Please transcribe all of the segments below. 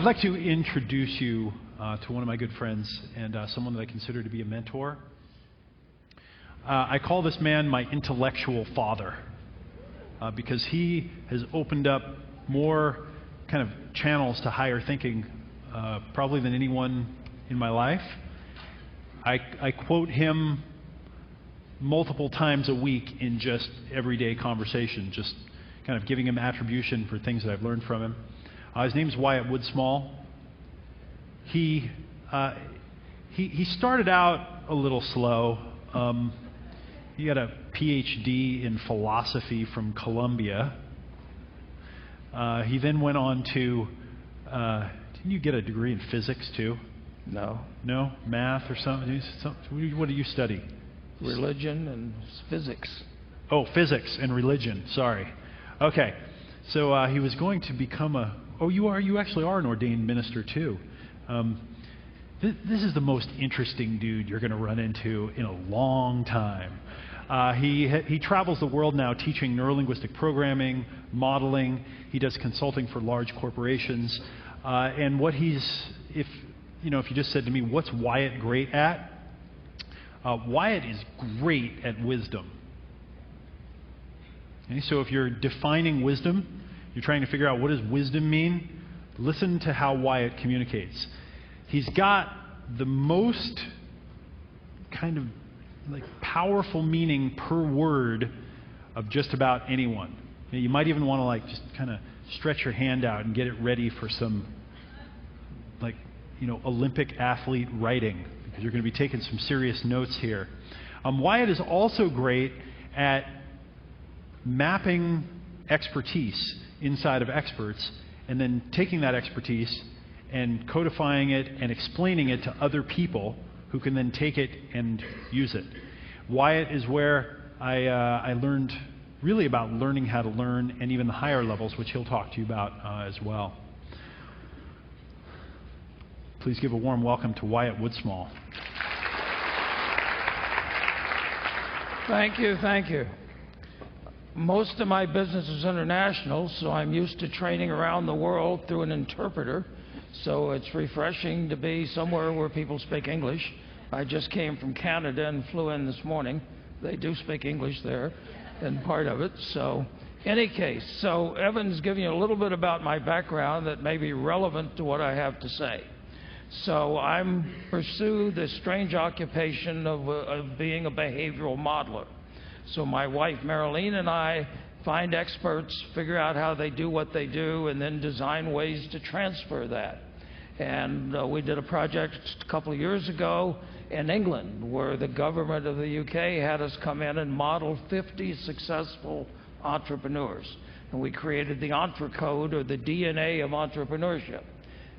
I'd like to introduce you to one of my good friends and someone that I consider to be a mentor. I call this man my intellectual father because he has opened up more kind of channels to higher thinking probably than anyone in my life. I quote him multiple times a week in just everyday conversation, just kind of giving him attribution for things that I've learned from him. His name's Wyatt Woodsmall. He started out a little slow. He got a PhD in philosophy from Columbia. He then went on to, didn't you get a degree in physics too? No. No? Math or something? What do you study? Religion and physics. Oh, physics and religion. Sorry. Okay. So he was going to become a... Oh, you actually are an ordained minister too. This is the most interesting dude you're going to run into in a long time. He travels the world now teaching neurolinguistic programming, modeling. He does consulting for large corporations. And what if you just said to me, what's Wyatt great at? Wyatt is great at wisdom. Okay, so if you're defining wisdom, you're trying to figure out what does wisdom mean, listen to how Wyatt communicates. He's got the most kind of like powerful meaning per word of just about anyone. You might even want to like just kind of stretch your hand out and get it ready for some Olympic athlete writing, because you're going to be taking some serious notes here. Wyatt is also great at mapping expertise inside of experts and then taking that expertise and codifying it and explaining it to other people who can then take it and use it. Wyatt is where I learned really about learning how to learn, and even the higher levels, which he'll talk to you about as well. Please give a warm welcome to Wyatt Woodsmall. Thank you, thank you. Most of my business is international, so I'm used to training around the world through an interpreter. So it's refreshing to be somewhere where people speak English. I just came from Canada and flew in this morning. They do speak English there, and part of it. So, any case, so Evan's giving you a little bit about my background that may be relevant to what I have to say. So I'm pursue the strange occupation of being a behavioral modeler. So my wife Marilyn and I find experts, figure out how they do what they do, and then design ways to transfer that. And we did a project a couple of years ago in England where the government of the UK had us come in and model 50 successful entrepreneurs. And we created the EntreCode, or the DNA of entrepreneurship,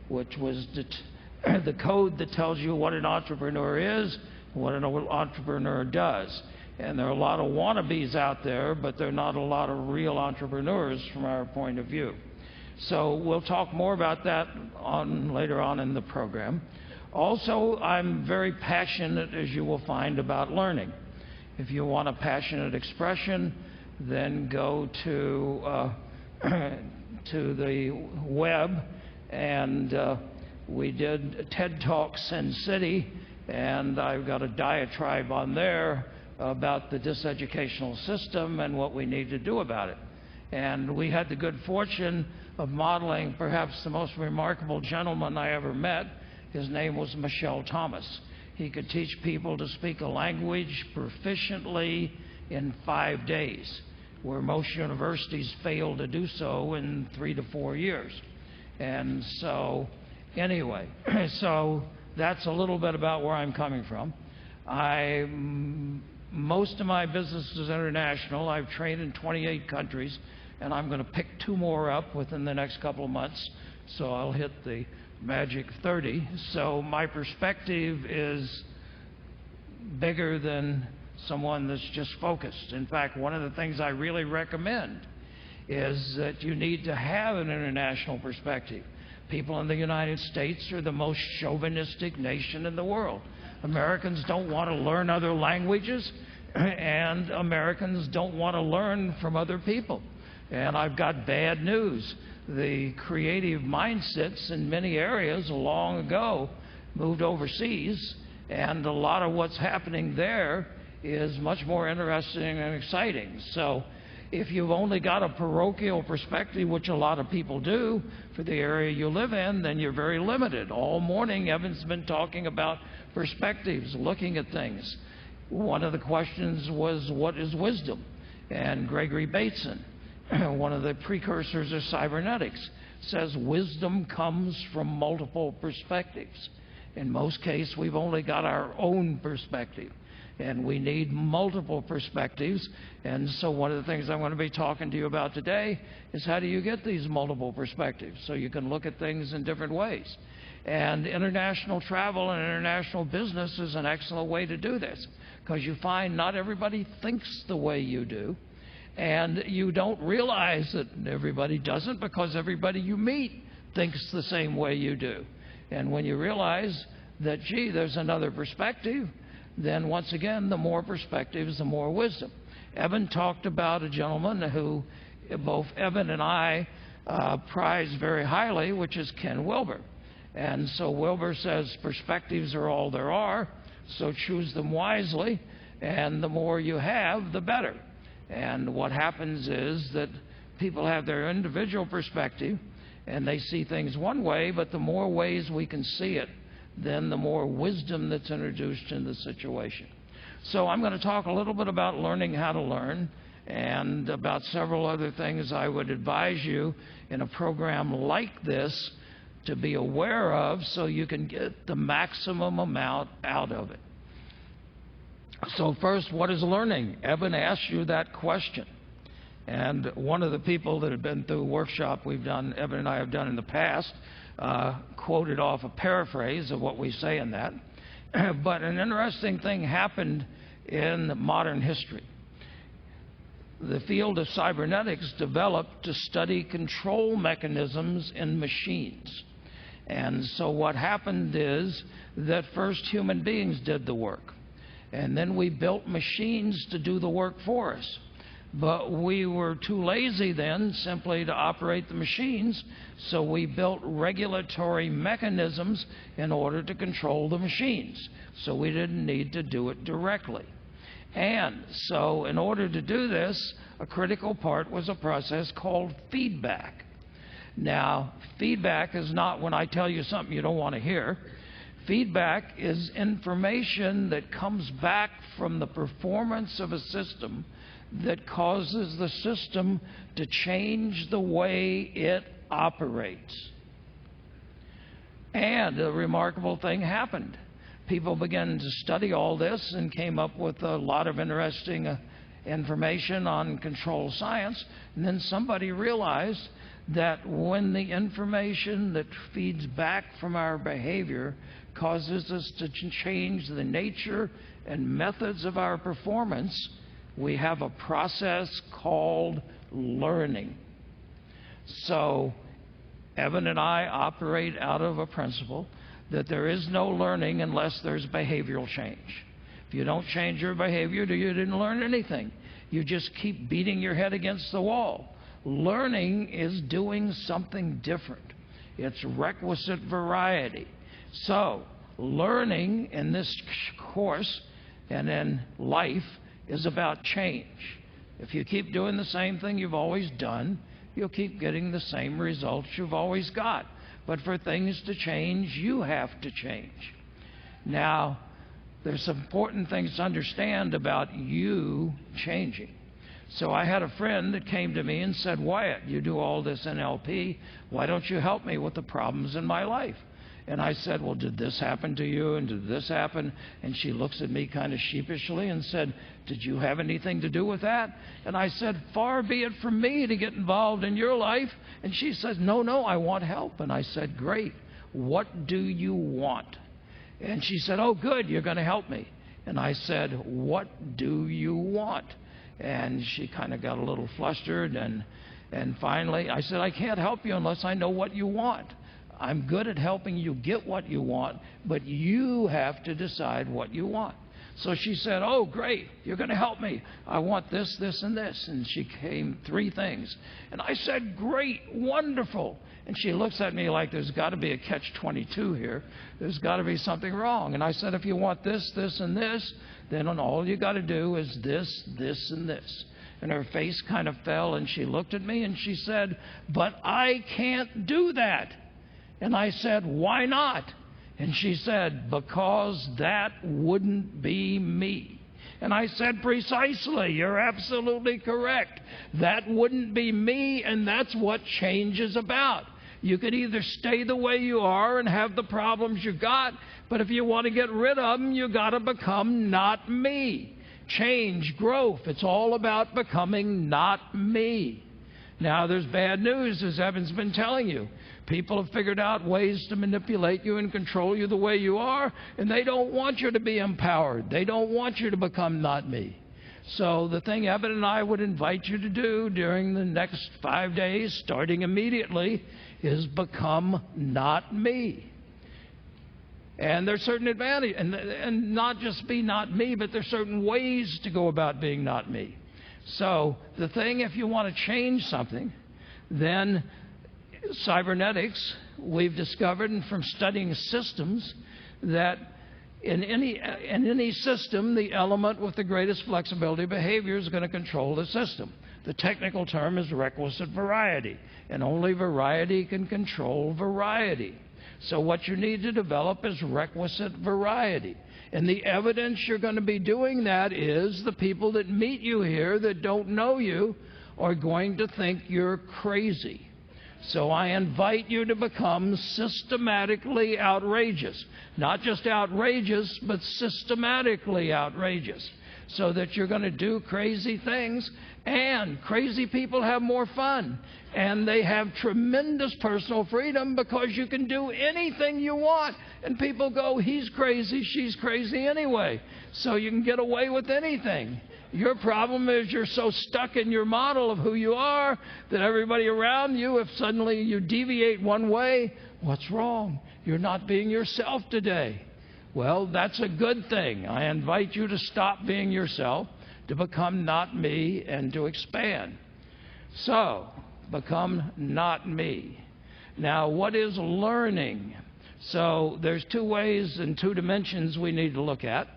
which was the code that tells you what an entrepreneur is and what an entrepreneur does. And there are a lot of wannabes out there, but there are not a lot of real entrepreneurs from our point of view. So we'll talk more about that later on in the program. Also, I'm very passionate, as you will find, about learning. If you want a passionate expression, then go to the web, and we did TED Talk Sin City, and I've got a diatribe on there about the diseducational system and what we need to do about it. And we had the good fortune of modeling perhaps the most remarkable gentleman I ever met. His name was Michel Thomas. He could teach people to speak a language proficiently in 5 days, where most universities fail to do so in 3 to 4 years. And so, anyway, so that's a little bit about where I'm coming from. Most of my business is international. I've trained in 28 countries, and I'm going to pick 2 more up within the next couple of months, so I'll hit the magic 30. So my perspective is bigger than someone that's just focused. In fact, one of the things I really recommend is that you need to have an international perspective. People in the United States are the most chauvinistic nation in the world. Americans don't want to learn other languages, and Americans don't want to learn from other people. And I've got bad news. the creative mindsets in many areas long ago moved overseas, and a lot of what's happening there is much more interesting and exciting. So if you've only got a parochial perspective, which a lot of people do for the area you live in, then you're very limited. All morning, Evan's been talking about perspectives, looking at things. One of the questions was, what is wisdom? And Gregory Bateson, one of the precursors of cybernetics, says wisdom comes from multiple perspectives. In most cases, we've only got our own perspective, and we need multiple perspectives. And so one of the things I'm going to be talking to you about today is how do you get these multiple perspectives so you can look at things in different ways. And international travel and international business is an excellent way to do this, because you find not everybody thinks the way you do, and you don't realize that everybody doesn't, because everybody you meet thinks the same way you do. And when you realize that, gee, there's another perspective, then once again, the more perspectives, the more wisdom. Evan talked about a gentleman who both Evan and I prize very highly, which is Ken Wilber. And so Wilber says perspectives are all there are, so choose them wisely, and the more you have, the better. And what happens is that people have their individual perspective, and they see things one way, but the more ways we can see it, then the more wisdom that's introduced in the situation. So I'm going to talk a little bit about learning how to learn, and about several other things I would advise you in a program like this to be aware of so you can get the maximum amount out of it. So first, what is learning? Evan asked you that question. And one of the people that have been through a workshop Evan and I have done in the past, quoted off a paraphrase of what we say in that. But an interesting thing happened in modern history. The field of cybernetics developed to study control mechanisms in machines. And so what happened is that first human beings did the work. And then we built machines to do the work for us. But we were too lazy then simply to operate the machines, so we built regulatory mechanisms in order to control the machines. So we didn't need to do it directly. And so in order to do this, a critical part was a process called feedback. Now, feedback is not when I tell you something you don't want to hear. Feedback is information that comes back from the performance of a system that causes the system to change the way it operates. And a remarkable thing happened. People began to study all this and came up with a lot of interesting information on control science. And then somebody realized that when the information that feeds back from our behavior causes us to change the nature and methods of our performance, we have a process called learning. So Evan and I operate out of a principle that there is no learning unless there's behavioral change. If you don't change your behavior, you didn't learn anything. You just keep beating your head against the wall. Learning is doing something different. It's requisite variety. So learning in this course and in life is about change. If you keep doing the same thing you've always done, you'll keep getting the same results you've always got. But for things to change, you have to change. Now, there's some important things to understand about you changing. So I had a friend that came to me and said, Wyatt, you do all this NLP. Why don't you help me with the problems in my life? And I said, well, did this happen to you and did this happen? And she looks at me kind of sheepishly and said, did you have anything to do with that? And I said, far be it from me to get involved in your life. And she says, no, I want help. And I said, great. What do you want? And she said, oh, good, you're going to help me. And I said, what do you want? And she kind of got a little flustered. And finally, I said, I can't help you unless I know what you want. I'm good at helping you get what you want, but you have to decide what you want. So she said, oh, great, you're going to help me. I want this, this, and this. And she came 3 things. And I said, great, wonderful. And she looks at me like there's got to be a catch-22 here. There's got to be something wrong. And I said, if you want this, this, and this, then all you got to do is this, this, and this. And her face kind of fell, and she looked at me and she said, but I can't do that. And I said, why not? And she said, because that wouldn't be me. And I said, precisely, you're absolutely correct. That wouldn't be me, and that's what change is about. You could either stay the way you are and have the problems you got, but if you want to get rid of them, you got to become not me. Change, growth, it's all about becoming not me. Now, there's bad news, as Evan's been telling you. People have figured out ways to manipulate you and control you the way you are, and they don't want you to be empowered. They don't want you to become not me. So the thing Evan and I would invite you to do during the next 5 days, starting immediately, is become not me. And there's certain advantages, and not just be not me, but there's certain ways to go about being not me. So the thing, if you want to change something, then cybernetics, we've discovered, and from studying systems, that in any system, the element with the greatest flexibility behavior is going to control the system. The technical term is requisite variety, and only variety can control variety. So what you need to develop is requisite variety. And the evidence you're going to be doing that is the people that meet you here that don't know you are going to think you're crazy. So I invite you to become systematically outrageous. Not just outrageous, but systematically outrageous. So that you're going to do crazy things, and crazy people have more fun. And they have tremendous personal freedom because you can do anything you want. And people go, he's crazy, she's crazy anyway. So you can get away with anything. Your problem is you're so stuck in your model of who you are that everybody around you, if suddenly you deviate one way, what's wrong? You're not being yourself today. Well, that's a good thing. I invite you to stop being yourself, to become not me, and to expand. So, become not me. Now, what is learning? So, there's 2 ways and 2 dimensions we need to look at.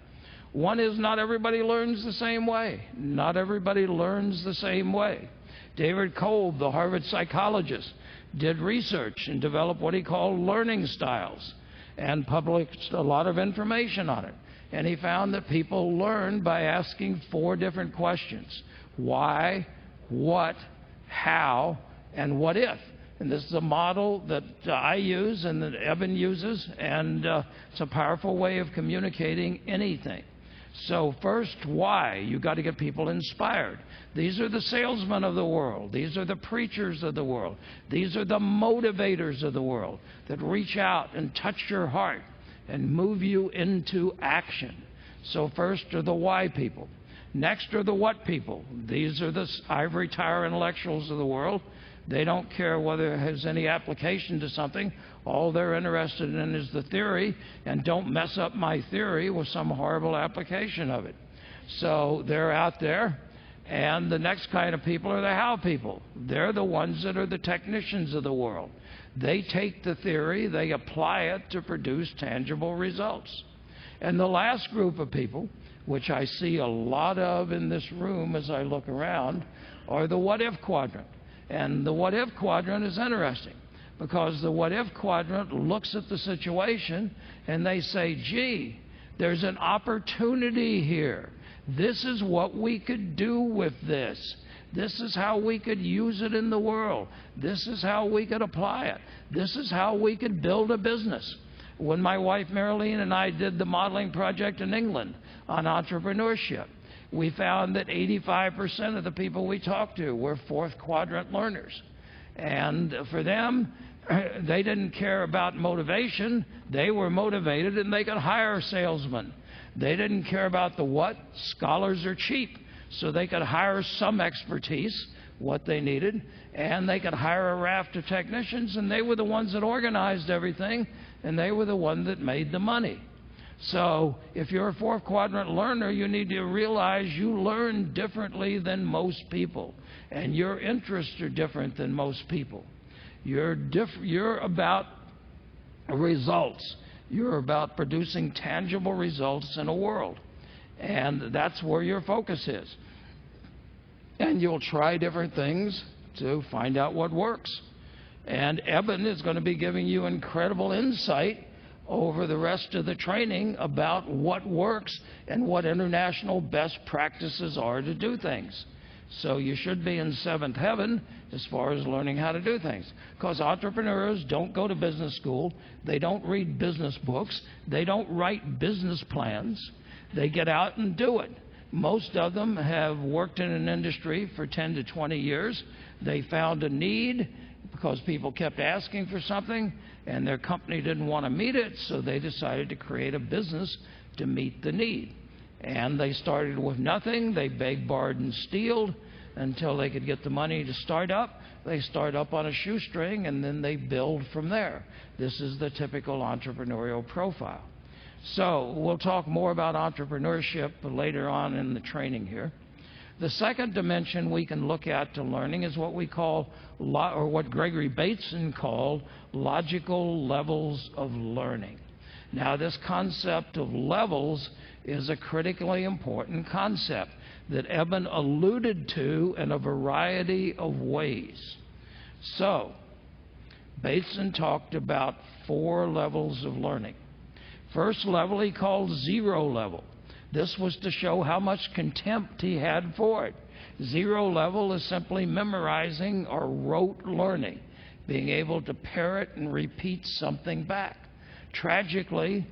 One is not everybody learns the same way. Not everybody learns the same way. David Kolb, the Harvard psychologist, did research and developed what he called learning styles and published a lot of information on it. And he found that people learn by asking 4 different questions. Why, what, how, and what if. And this is a model that I use and that Evan uses, and it's a powerful way of communicating anything. So first, why? You've got to get people inspired. These are the salesmen of the world. These are the preachers of the world. These are the motivators of the world that reach out and touch your heart and move you into action. So first are the why people. Next are the what people. These are the ivory tower intellectuals of the world. They don't care whether it has any application to something. All they're interested in is the theory, and don't mess up my theory with some horrible application of it. So they're out there. And the next kind of people are the how people. They're the ones that are the technicians of the world. They take the theory, they apply it to produce tangible results. And the last group of people, which I see a lot of in this room as I look around, are the what-if quadrant. And the what-if quadrant is interesting because the what-if quadrant looks at the situation and they say, gee, there's an opportunity here. This is what we could do with this. This is how we could use it in the world. This is how we could apply it. This is how we could build a business. When my wife Marilyn and I did the modeling project in England on entrepreneurship, we found that 85% of the people we talked to were 4th quadrant learners. And for them, they didn't care about motivation. They were motivated and they could hire salesmen. They didn't care about the what. Scholars are cheap, so they could hire some expertise, what they needed, and they could hire a raft of technicians, and they were the ones that organized everything, and they were the ones that made the money. So if you're a fourth quadrant learner, you need to realize you learn differently than most people, and your interests are different than most people. You're about results. You're about producing tangible results in a world, and that's where your focus is. And you'll try different things to find out what works. And Eben is going to be giving you incredible insight over the rest of the training about what works and what international best practices are to do things. So you should be in seventh heaven as far as learning how to do things. Because entrepreneurs don't go to business school. They don't read business books. They don't write business plans. They get out and do it. Most of them have worked in an industry for 10 to 20 years. They found a need because people kept asking for something, and their company didn't want to meet it, so they decided to create a business to meet the need. And they started with nothing. They begged, borrowed, and stealed until they could get the money to start up. They start up on a shoestring, and then they build from there. This is the typical entrepreneurial profile. So we'll talk more about entrepreneurship later on in the training here. The second dimension we can look at to learning is what we call, or what Gregory Bateson called, logical levels of learning. Now, this concept of levels is a critically important concept that Eben alluded to in a variety of ways. So, Bateson talked about 4 levels of learning. First level he called zero level. This was to show how much contempt he had for it. Zero level is simply memorizing or rote learning, being able to parrot and repeat something back. Tragically,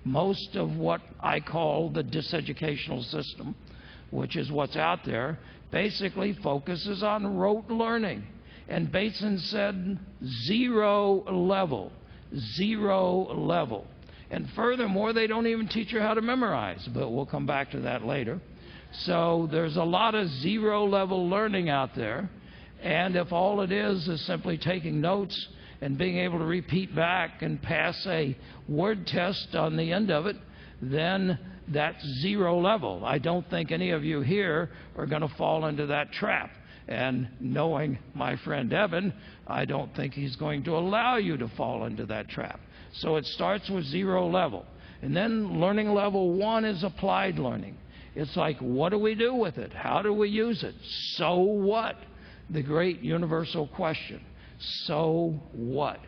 most of what I call the diseducational system, which is what's out there, basically focuses on rote learning. And Bateson said zero level, zero level. And furthermore, they don't even teach you how to memorize, but we'll come back to that later. So there's a lot of zero-level learning out there, and if all it is simply taking notes and being able to repeat back and pass a word test on the end of it, then that's zero level. I don't think any of you here are going to fall into that trap. And knowing my friend Eben, I don't think he's going to allow you to fall into that trap. So it starts with zero level. And then learning level 1 is applied learning. It's like, what do we do with it? How do we use it? So what? The great universal question. So what?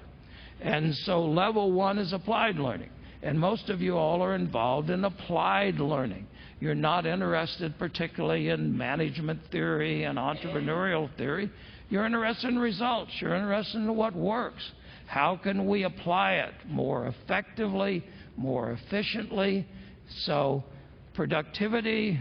And so level 1 is applied learning. And most of you all are involved in applied learning. You're not interested particularly in management theory and entrepreneurial theory. You're interested in results. You're interested in what works. How can we apply it more effectively, more efficiently? So productivity,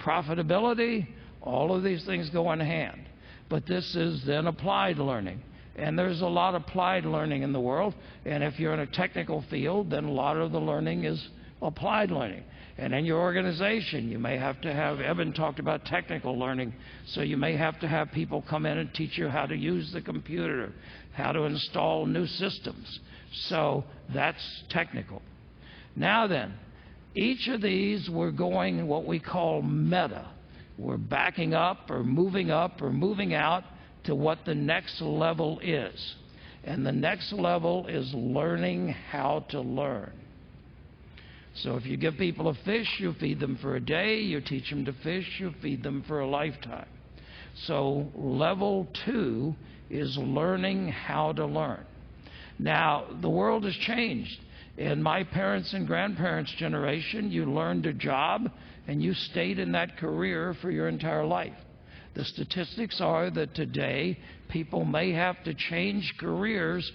profitability, all of these things go in hand. But this is then applied learning. And there's a lot of applied learning in the world. And if you're in a technical field, then a lot of the learning is applied learning. And in your organization, you may have to have, Eben talked about technical learning, so you may have to have people come in and teach you how to use the computer, how to install new systems. So that's technical. Now then, each of these we're going what we call meta. We're backing up or moving out to what the next level is. And the next level is learning how to learn. So if you give people a fish, you feed them for a day. You teach them to fish, you feed them for a lifetime. So level 2 is learning how to learn. Now, the world has changed. In my parents' and grandparents' generation, you learned a job and you stayed in that career for your entire life. The statistics are that today people may have to change careers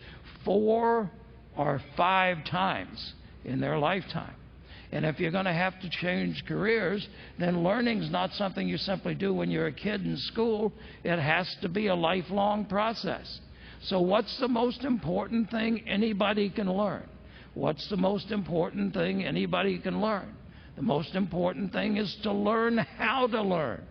4 or 5 times in their lifetime. And if you're going to have to change careers, then learning's not something you simply do when you're a kid in school. It has to be a lifelong process. So what's the most important thing anybody can learn? What's the most important thing anybody can learn? The most important thing is to learn how to learn.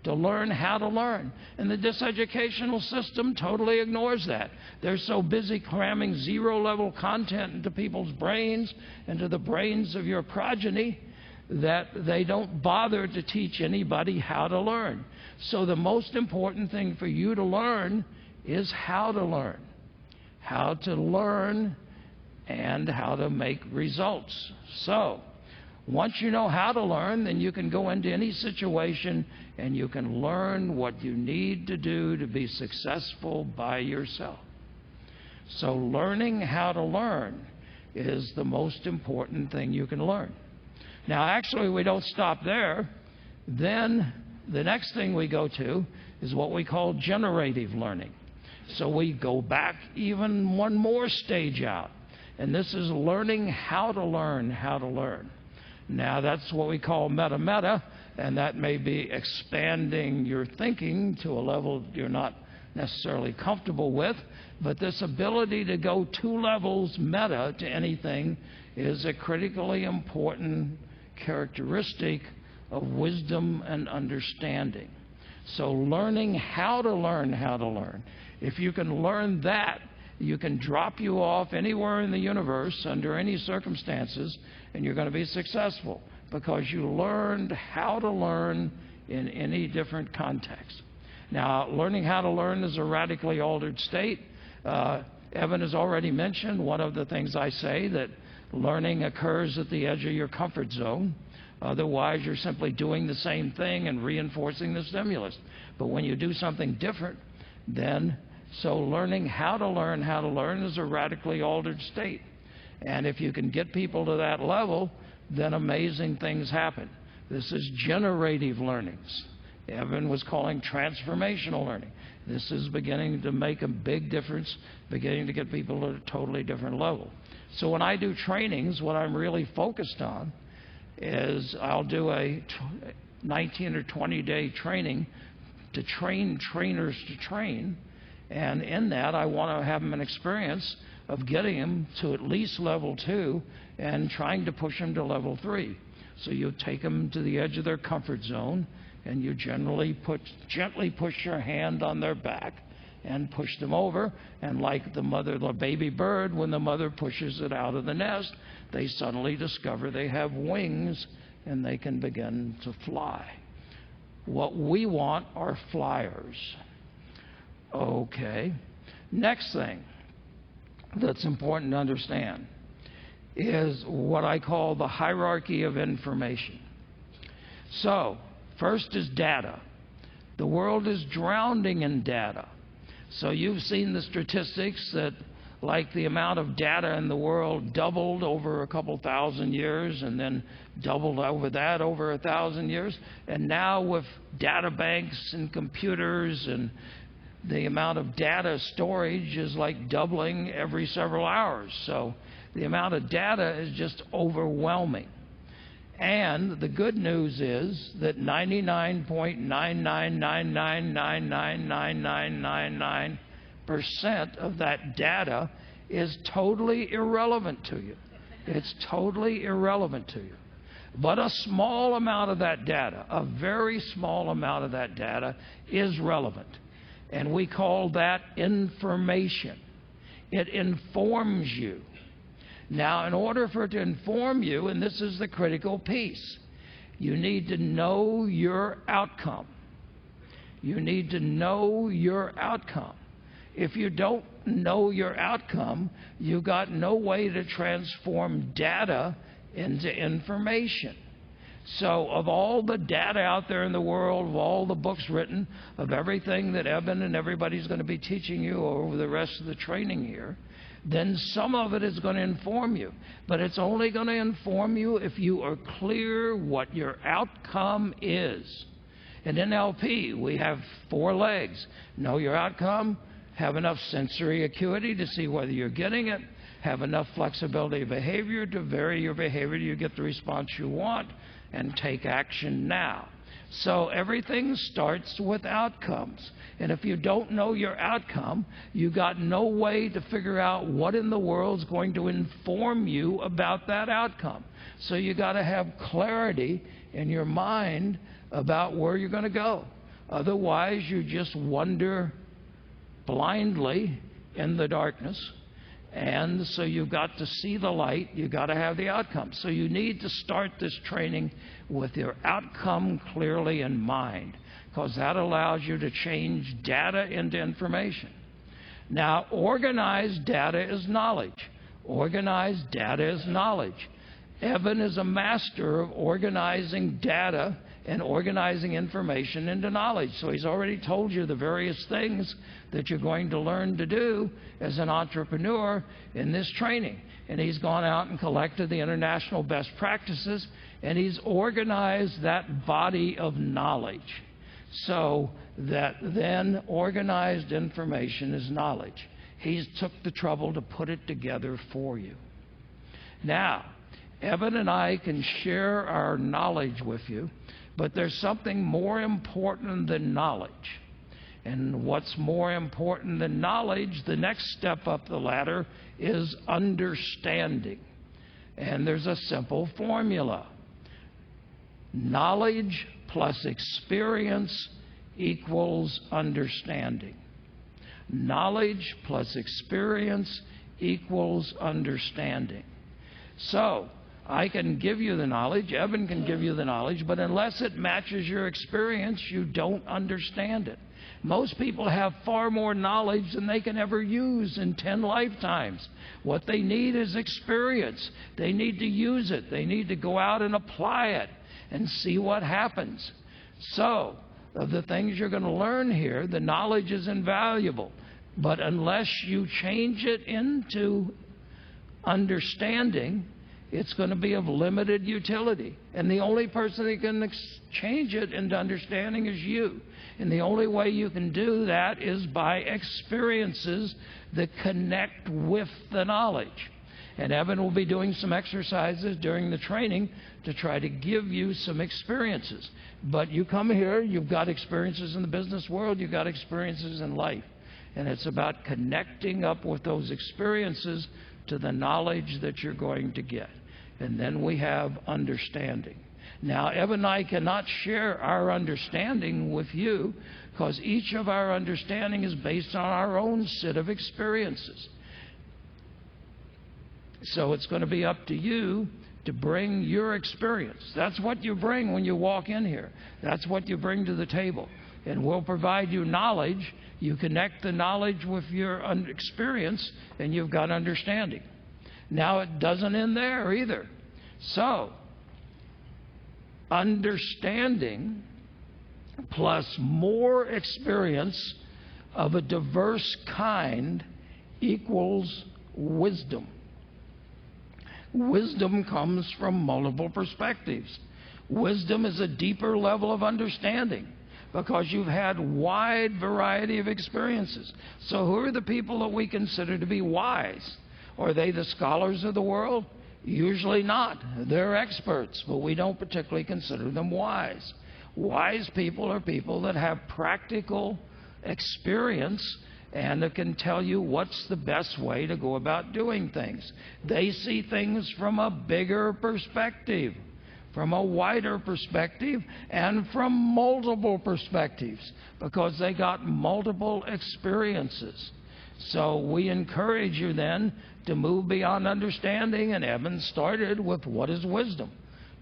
to learn how to learn. And the diseducational system totally ignores that. They're so busy cramming zero-level content into people's brains, into the brains of your progeny, that they don't bother to teach anybody how to learn. So the most important thing for you to learn is how to learn. How to learn and how to make results. So, once you know how to learn, then you can go into any situation and you can learn what you need to do to be successful by yourself. So learning how to learn is the most important thing you can learn. Now, actually, we don't stop there. Then the next thing we go to is what we call generative learning. So we go back even one more stage out. And this is learning how to learn how to learn. Now, that's what we call meta-meta, and that may be expanding your thinking to a level you're not necessarily comfortable with, but this ability to go 2 levels meta to anything is a critically important characteristic of wisdom and understanding. So learning how to learn how to learn. If you can learn that, you can drop you off anywhere in the universe under any circumstances, and you're going to be successful because you learned how to learn in any different context. Now, learning how to learn is a radically altered state. Evan has already mentioned one of the things I say, that learning occurs at the edge of your comfort zone. Otherwise, you're simply doing the same thing and reinforcing the stimulus. But when you do something different, then so learning how to learn is a radically altered state. And if you can get people to that level, then amazing things happen. This is generative learnings. Evan was calling transformational learning. This is beginning to make a big difference, beginning to get people to a totally different level. So when I do trainings, what I'm really focused on is I'll do a 19 or 20-day training to train trainers to train. And in that, I want to have them an experience of getting them to at least level 2 and trying to push them to level 3. So you take them to the edge of their comfort zone, and you gently push your hand on their back and push them over. And like the baby bird, when the mother pushes it out of the nest, they suddenly discover they have wings and they can begin to fly. What we want are flyers. Okay. Next thing that's important to understand is what I call the hierarchy of information. So, first is data. The world is drowning in data. So you've seen the statistics that like the amount of data in the world doubled over a couple thousand years and then doubled over that over 1,000 years. And now with data banks and computers, and the amount of data storage is like doubling every several hours. So the amount of data is just overwhelming. And the good news is that 99.999999999% of that data is totally irrelevant to you. It's totally irrelevant to you. But a small amount of that data, a very small amount of that data, is relevant. And we call that information. It informs you. Now, in order for it to inform you, and this is the critical piece, you need to know your outcome. You need to know your outcome. If you don't know your outcome, you've got no way to transform data into information. So of all the data out there in the world, of all the books written, of everything that Evan and everybody's going to be teaching you over the rest of the training here, then some of it is going to inform you. But it's only going to inform you if you are clear what your outcome is. In NLP, we have 4 legs. Know your outcome, have enough sensory acuity to see whether you're getting it, have enough flexibility of behavior to vary your behavior till you get the response you want, and take action now. So everything starts with outcomes. And if you don't know your outcome, you got no way to figure out what in the world is going to inform you about that outcome. So you got to have clarity in your mind about where you're going to go. Otherwise, you just wander blindly in the darkness. And so you've got to see the light. You've got to have the outcome. So you need to start this training with your outcome clearly in mind, because that allows you to change data into information. Now, organized data is knowledge. Organized data is knowledge. Evan is a master of organizing data and organizing information into knowledge. So he's already told you the various things that you're going to learn to do as an entrepreneur in this training. And he's gone out and collected the international best practices, and he's organized that body of knowledge so that then organized information is knowledge. He's took the trouble to put it together for you. Now, Evan and I can share our knowledge with you, but there's something more important than knowledge. And what's more important than knowledge, the next step up the ladder, is understanding. And there's a simple formula. Knowledge plus experience equals understanding. Knowledge plus experience equals understanding. So, I can give you the knowledge, Evan can give you the knowledge, but unless it matches your experience, you don't understand it. Most people have far more knowledge than they can ever use in 10 lifetimes. What they need is experience. They need to use it. They need to go out and apply it and see what happens. So, of the things you're going to learn here, the knowledge is invaluable. But unless you change it into understanding, it's going to be of limited utility. And the only person that can change it into understanding is you. And the only way you can do that is by experiences that connect with the knowledge. And Evan will be doing some exercises during the training to try to give you some experiences. But you come here, you've got experiences in the business world, you've got experiences in life. And it's about connecting up with those experiences to the knowledge that you're going to get. And then we have understanding. Now, Evan and I cannot share our understanding with you because each of our understanding is based on our own set of experiences. So it's going to be up to you to bring your experience. That's what you bring when you walk in here. That's what you bring to the table. And we'll provide you knowledge. You connect the knowledge with your experience, and you've got understanding. Now, it doesn't end there either. So, understanding plus more experience of a diverse kind equals wisdom. Wisdom comes from multiple perspectives. Wisdom is a deeper level of understanding because you've had wide variety of experiences. So who are the people that we consider to be wise? Are they the scholars of the world? Usually not. They're experts, but we don't particularly consider them wise. Wise people are people that have practical experience and that can tell you what's the best way to go about doing things. They see things from a bigger perspective, from a wider perspective, and from multiple perspectives because they got multiple experiences. So we encourage you then to move beyond understanding, and Evan started with what is wisdom?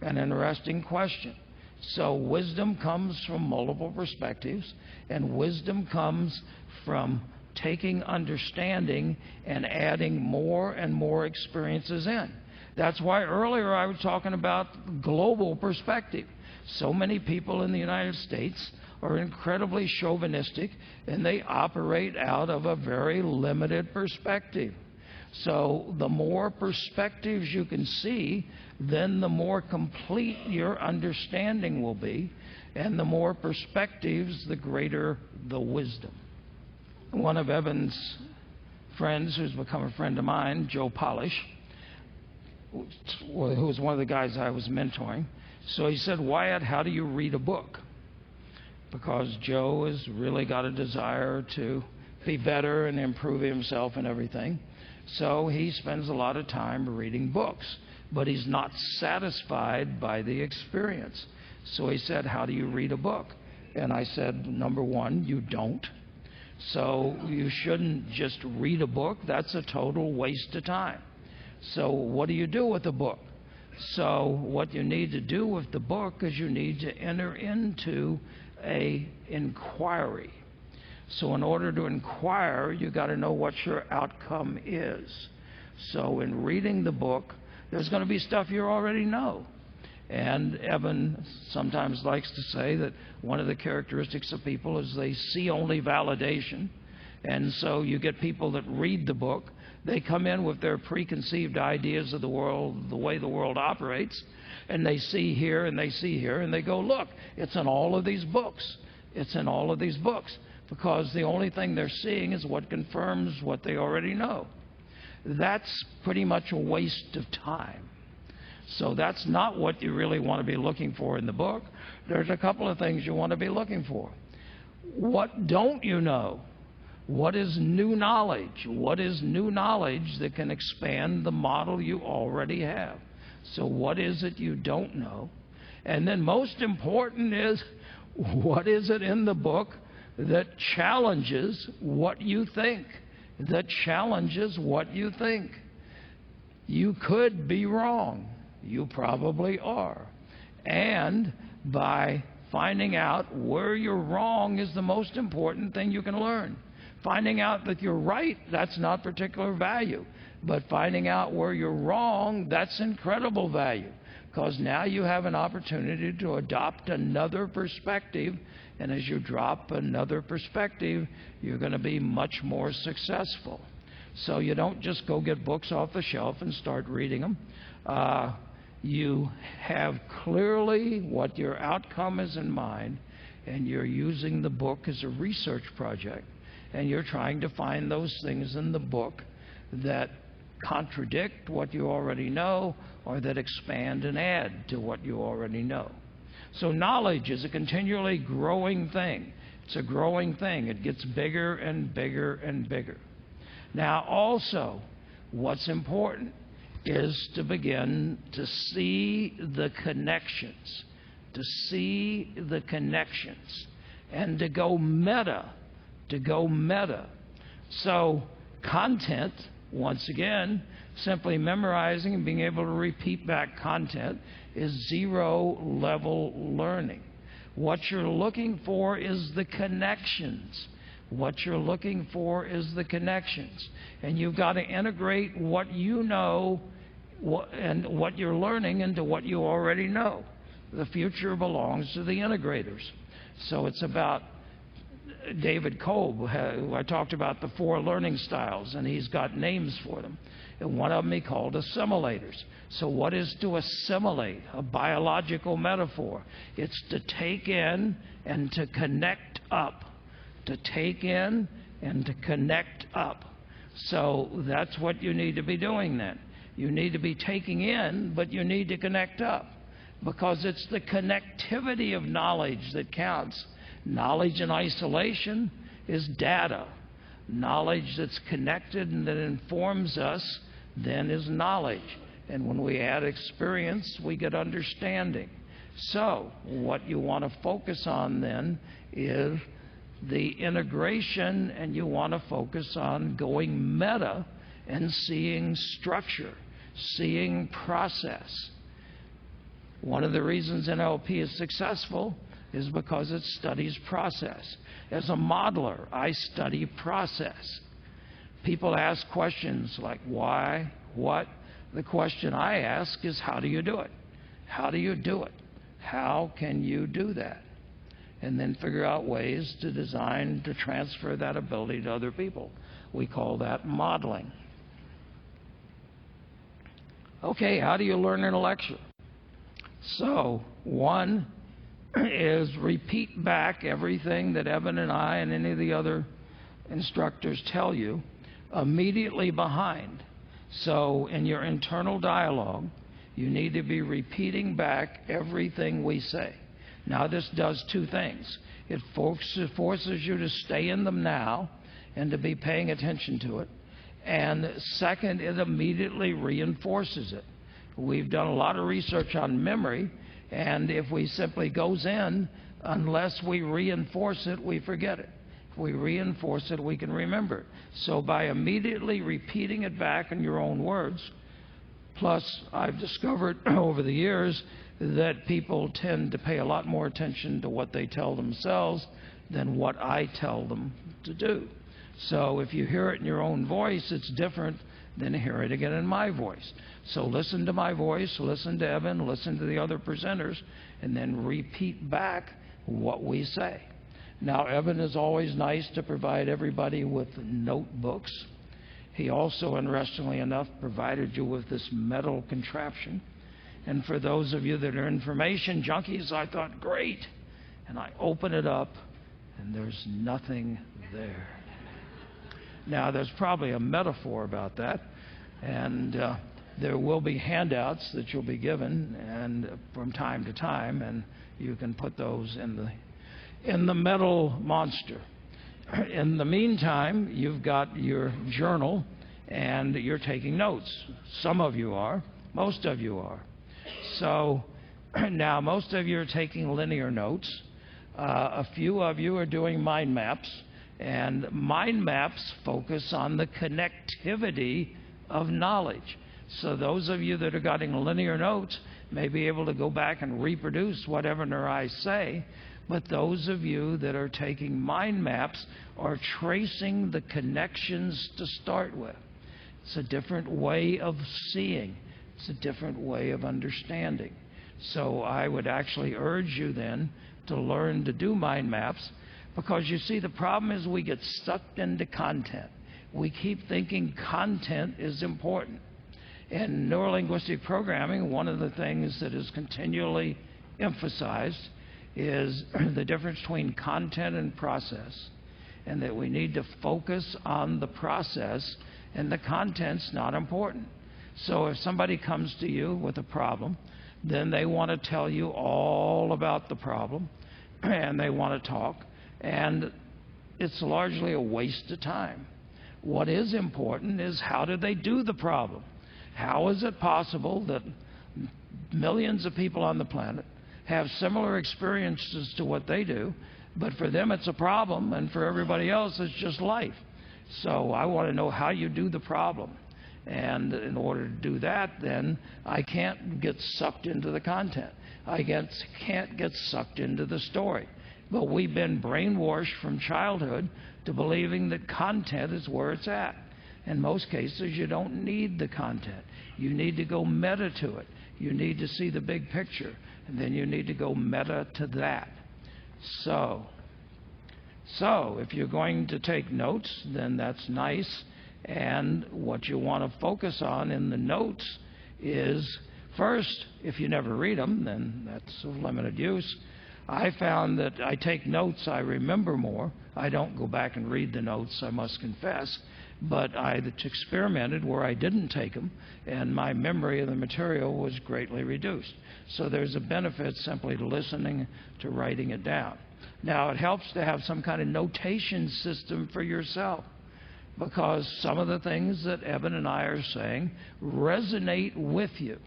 An interesting question. So wisdom comes from multiple perspectives, and wisdom comes from taking understanding and adding more and more experiences in. That's why earlier I was talking about global perspective. So many people in the United States are incredibly chauvinistic, and they operate out of a very limited perspective. So the more perspectives you can see, then the more complete your understanding will be, and the more perspectives, the greater the wisdom. One of Evan's friends, who's become a friend of mine, Joe Polish, who was one of the guys I was mentoring, so he said, "Wyatt, how do you read a book?" Because Joe has really got a desire to be better and improve himself and everything. So he spends a lot of time reading books, but he's not satisfied by the experience. So he said, "How do you read a book?" And I said, number one, you don't. So you shouldn't just read a book. That's a total waste of time. So what do you do with the book? So what you need to do with the book is you need to enter into an inquiry. So in order to inquire, you got to know what your outcome is. So in reading the book, there's going to be stuff you already know. And Evan sometimes likes to say that one of the characteristics of people is they see only validation. And so you get people that read the book, they come in with their preconceived ideas of the world, the way the world operates, and they see here and they see here, and they go, look, it's in all of these books. It's in all of these books. Because the only thing they're seeing is what confirms what they already know. That's pretty much a waste of time. So that's not what you really want to be looking for in the book. There's a couple of things you want to be looking for. What don't you know? What is new knowledge? What is new knowledge that can expand the model you already have? So what is it you don't know? And then most important is, what is it in the book that challenges what you think? That challenges what you think. You could be wrong. You probably are. And by finding out where you're wrong is the most important thing you can learn. Finding out that you're right, that's not particular value. But finding out where you're wrong, that's incredible value. Because now you have an opportunity to adopt another perspective. And as you drop another perspective, you're going to be much more successful. So you don't just go get books off the shelf and start reading them. You have clearly what your outcome is in mind, and you're using the book as a research project. And you're trying to find those things in the book that contradict what you already know or that expand and add to what you already know. So knowledge is a continually growing thing. It's a growing thing. It gets bigger and bigger and bigger. Now also, what's important is to begin to see the connections, and to go meta. So content, once again, simply memorizing and being able to repeat back content is zero-level learning. What you're looking for is the connections. And you've got to integrate what you know and what you're learning into what you already know. The future belongs to the integrators. So it's about David Kolb, who I talked about the 4 learning styles, and he's got names for them. And one of them he called assimilators. So what is to assimilate? A biological metaphor. It's to take in and to connect up. To take in and to connect up. So that's what you need to be doing then. You need to be taking in, but you need to connect up. Because it's the connectivity of knowledge that counts. Knowledge in isolation is data. Knowledge that's connected and that informs us then is knowledge. And when we add experience, we get understanding. So what you want to focus on then is the integration, and you want to focus on going meta and seeing structure, seeing process. One of the reasons NLP is successful is because it studies process. As a modeler, I study process. People ask questions like why, what. The question I ask is, how do you do it? How do you do it? How can you do that? And then figure out ways to design to transfer that ability to other people. We call that modeling. Okay, how do you learn in a lecture? So, one is repeat back everything that Evan and I and any of the other instructors tell you immediately behind. So in your internal dialogue, you need to be repeating back everything we say. Now this does 2 things. It forces you to stay in them now and to be paying attention to it. And second, it immediately reinforces it. We've done a lot of research on memory, and if we simply goes in, Unless we reinforce it, we forget it. If we reinforce it, we can remember it. So by immediately repeating it back in your own words, plus I've discovered over the years that people tend to pay a lot more attention to what they tell themselves than what I tell them to do. So if you hear it in your own voice, it's different than hear it again in my voice. So listen to my voice, listen to Evan, listen to the other presenters, and then repeat back what we say. Now, Evan is always nice to provide everybody with notebooks. He also, interestingly enough, provided you with this metal contraption. And for those of you that are information junkies, I thought, great. And I open it up, and there's nothing there. Now, there's probably a metaphor about that, and there will be handouts that you'll be given, and from time to time, and you can put those in the metal monster. In the meantime, you've got your journal, and you're taking notes. Some of you are, most of you are. So now, most of you are taking linear notes. A few of you are doing mind maps. And mind maps focus on the connectivity of knowledge. So those of you that are getting linear notes may be able to go back and reproduce what Evan or I say, but those of you that are taking mind maps are tracing the connections to start with. It's a different way of seeing. It's a different way of understanding. So I would actually urge you then to learn to do mind maps. Because you see, the problem is we get sucked into content. We keep thinking content is important. In neurolinguistic programming, one of the things that is continually emphasized is the difference between content and process, and that we need to focus on the process, and the content's not important. So if somebody comes to you with a problem, then they want to tell you all about the problem, and they want to talk. And it's largely a waste of time. What is important is how do they do the problem? How is it possible that millions of people on the planet have similar experiences to what they do, but for them it's a problem, and for everybody else it's just life? So I want to know how you do the problem. And in order to do that, then I can't get sucked into the content. I can't get sucked into the story. But we've been brainwashed from childhood to believing that content is where it's at. In most cases, you don't need the content. You need to go meta to it. You need to see the big picture, and then you need to go meta to that. So if you're going to take notes, then that's nice. And what you want to focus on in the notes is, first, if you never read them, then that's of limited use. I found that I take notes, I remember more. I don't go back and read the notes, I must confess. But I experimented where I didn't take them, and my memory of the material was greatly reduced. So there's a benefit simply to listening to writing it down. Now, it helps to have some kind of notation system for yourself, because some of the things that Evan and I are saying resonate with you.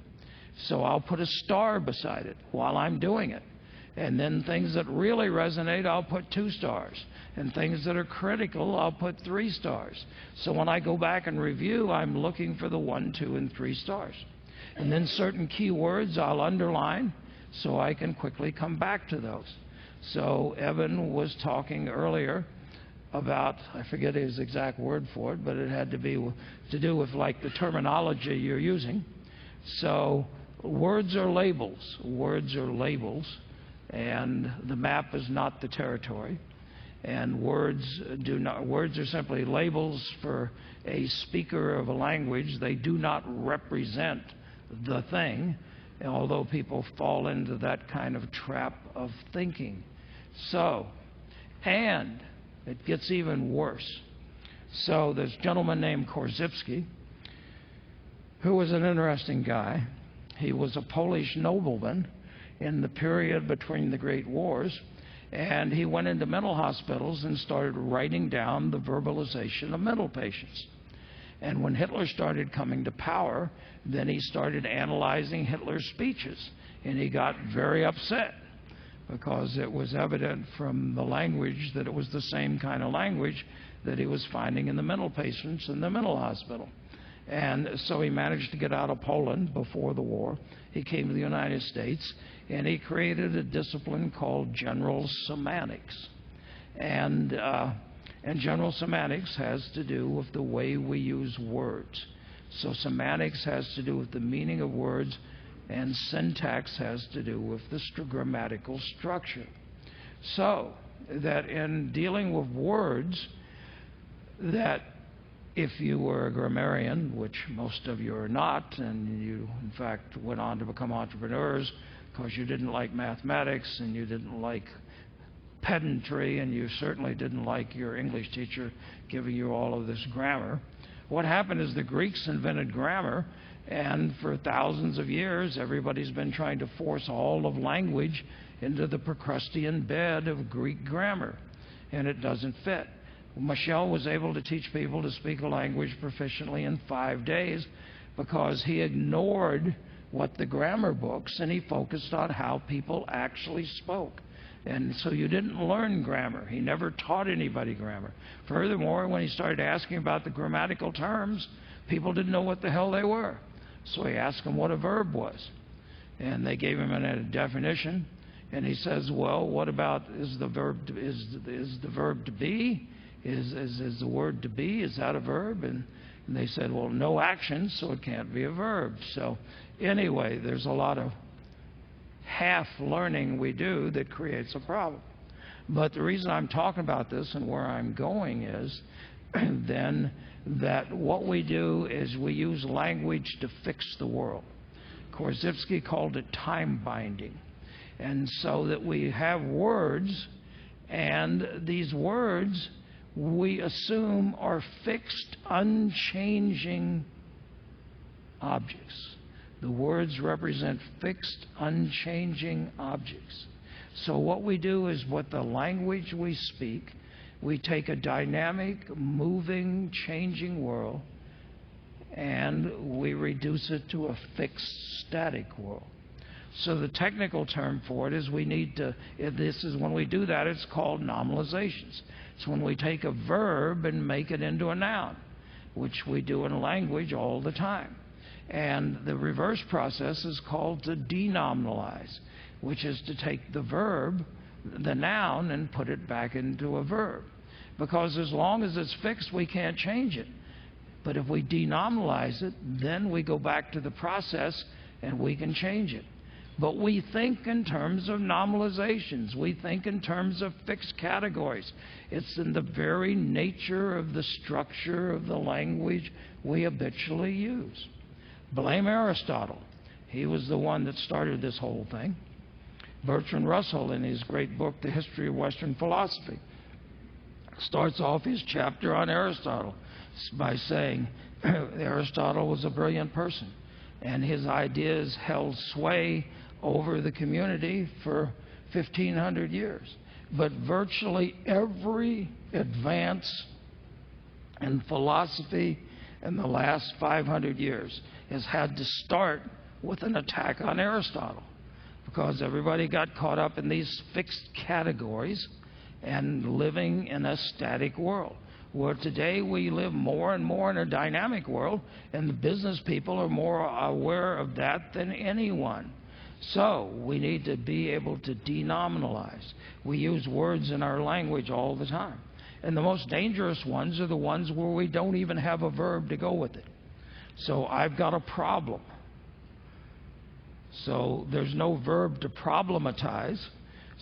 So I'll put a star beside it while I'm doing it. And then things that really resonate, I'll put 2 stars. And things that are critical, I'll put 3 stars. So when I go back and review, I'm looking for the 1, 2, and 3 stars. And then certain key words I'll underline so I can quickly come back to those. So Evan was talking earlier about, I forget his exact word for it, but it had to be to do with like the terminology you're using. So words are labels. Words are labels. And the map is not the territory. And words are simply labels for a speaker of a language. They do not represent the thing, although people fall into that kind of trap of thinking. So, and it gets even worse. So there's a gentleman named Korzybski, who was an interesting guy. He was a Polish nobleman in the period between the Great Wars, and he went into mental hospitals and started writing down the verbalization of mental patients. And when Hitler started coming to power, then he started analyzing Hitler's speeches, and he got very upset because it was evident from the language that it was the same kind of language that he was finding in the mental patients in the mental hospital. And so he managed to get out of Poland before the war. He came to the United States, and he created a discipline called general semantics. And general semantics has to do with the way we use words. So semantics has to do with the meaning of words, and syntax has to do with the grammatical structure. So that in dealing with words, that if you were a grammarian, which most of you are not, and you in fact went on to become entrepreneurs because you didn't like mathematics and you didn't like pedantry, and you certainly didn't like your English teacher giving you all of this grammar. What happened is the Greeks invented grammar, and for thousands of years everybody's been trying to force all of language into the Procrustean bed of Greek grammar, and it doesn't fit. Michel was able to teach people to speak a language proficiently in 5 days because he ignored what the grammar books, and he focused on how people actually spoke. And so you didn't learn grammar. He never taught anybody grammar. Furthermore, when he started asking about the grammatical terms, people didn't know what the hell they were. So he asked them what a verb was. And they gave him a definition. And he says, well, what about, is the verb to be? Is the word to be, is that a verb? And they said, well, no action, so it can't be a verb. So anyway, there's a lot of half learning we do that creates a problem. But the reason I'm talking about this and where I'm going is then that what we do is we use language to fix the world. Korzybski called it time binding. And so that we have words, and these words we assume are fixed, unchanging objects. The words represent fixed, unchanging objects. So what we do is, what the language we speak, we take a dynamic, moving, changing world, and we reduce it to a fixed, static world. So the technical term for it is when we do that, it's called nominalizations. It's when we take a verb and make it into a noun, which we do in language all the time. And the reverse process is called to denominalize, which is to take the verb, the noun, and put it back into a verb. Because as long as it's fixed, we can't change it. But if we denominalize it, then we go back to the process and we can change it. But we think in terms of nominalizations. We think in terms of fixed categories. It's in the very nature of the structure of the language we habitually use. Blame Aristotle. He was the one that started this whole thing. Bertrand Russell, in his great book, The History of Western Philosophy, starts off his chapter on Aristotle by saying Aristotle was a brilliant person, and his ideas held sway over the community for 1,500 years. But virtually every advance in philosophy in the last 500 years has had to start with an attack on Aristotle, because everybody got caught up in these fixed categories and living in a static world. Where today we live more and more in a dynamic world, and the business people are more aware of that than anyone. So we need to be able to denominalize. We use words in our language all the time. And the most dangerous ones are the ones where we don't even have a verb to go with it. So I've got a problem. So there's no verb to problematize.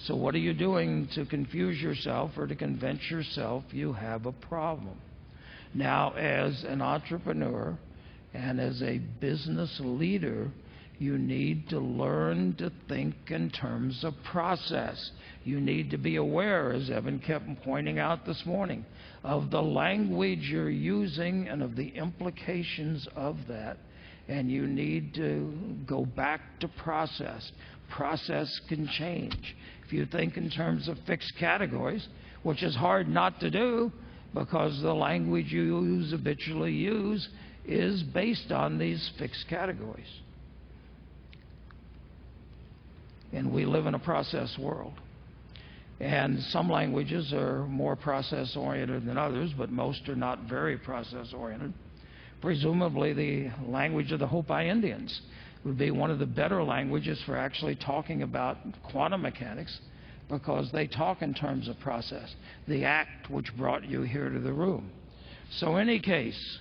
So what are you doing to confuse yourself or to convince yourself you have a problem? Now, as an entrepreneur and as a business leader, you need to learn to think in terms of process. You need to be aware, as Evan kept pointing out this morning, of the language you're using and of the implications of that. And you need to go back to process. Process can change. If you think in terms of fixed categories, which is hard not to do because the language you habitually use is based on these fixed categories. and we live in a process world. And some languages are more process-oriented than others, but most are not very process-oriented. Presumably, the language of the Hopi Indians would be one of the better languages for actually talking about quantum mechanics, because they talk in terms of process, the act which brought you here to the room. So in any case,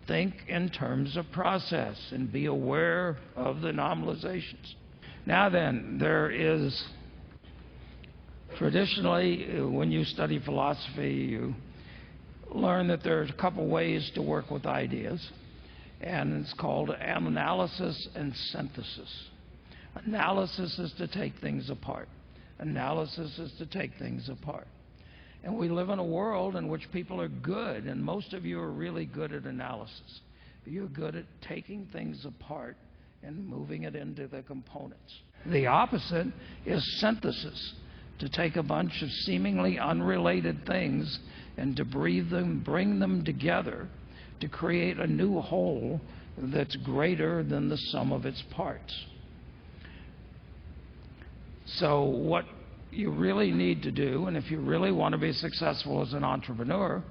think in terms of process and be aware of the nominalizations. Now then, there is traditionally, when you study philosophy, you learn that there are a couple ways to work with ideas, and it's called analysis and synthesis. Analysis is to take things apart. Analysis is to take things apart. And we live in a world in which people are good, and most of you are really good at analysis. You're good at taking things apart and moving it into the components. The opposite is synthesis, to take a bunch of seemingly unrelated things and to bring them together to create a new whole that's greater than the sum of its parts. So what you really need to do, and if you really want to be successful as an entrepreneur,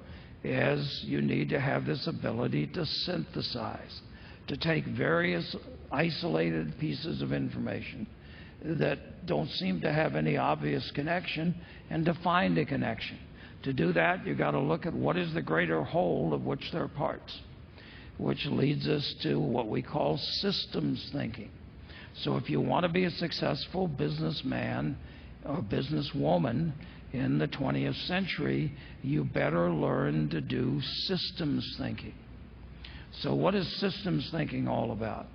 is you need to have this ability to synthesize, to take various isolated pieces of information that don't seem to have any obvious connection and to find a connection. To do that, you've got to look at what is the greater whole of which there are parts, which leads us to what we call systems thinking. So if you want to be a successful businessman or businesswoman in the 20th century, you better learn to do systems thinking. So what is systems thinking all about?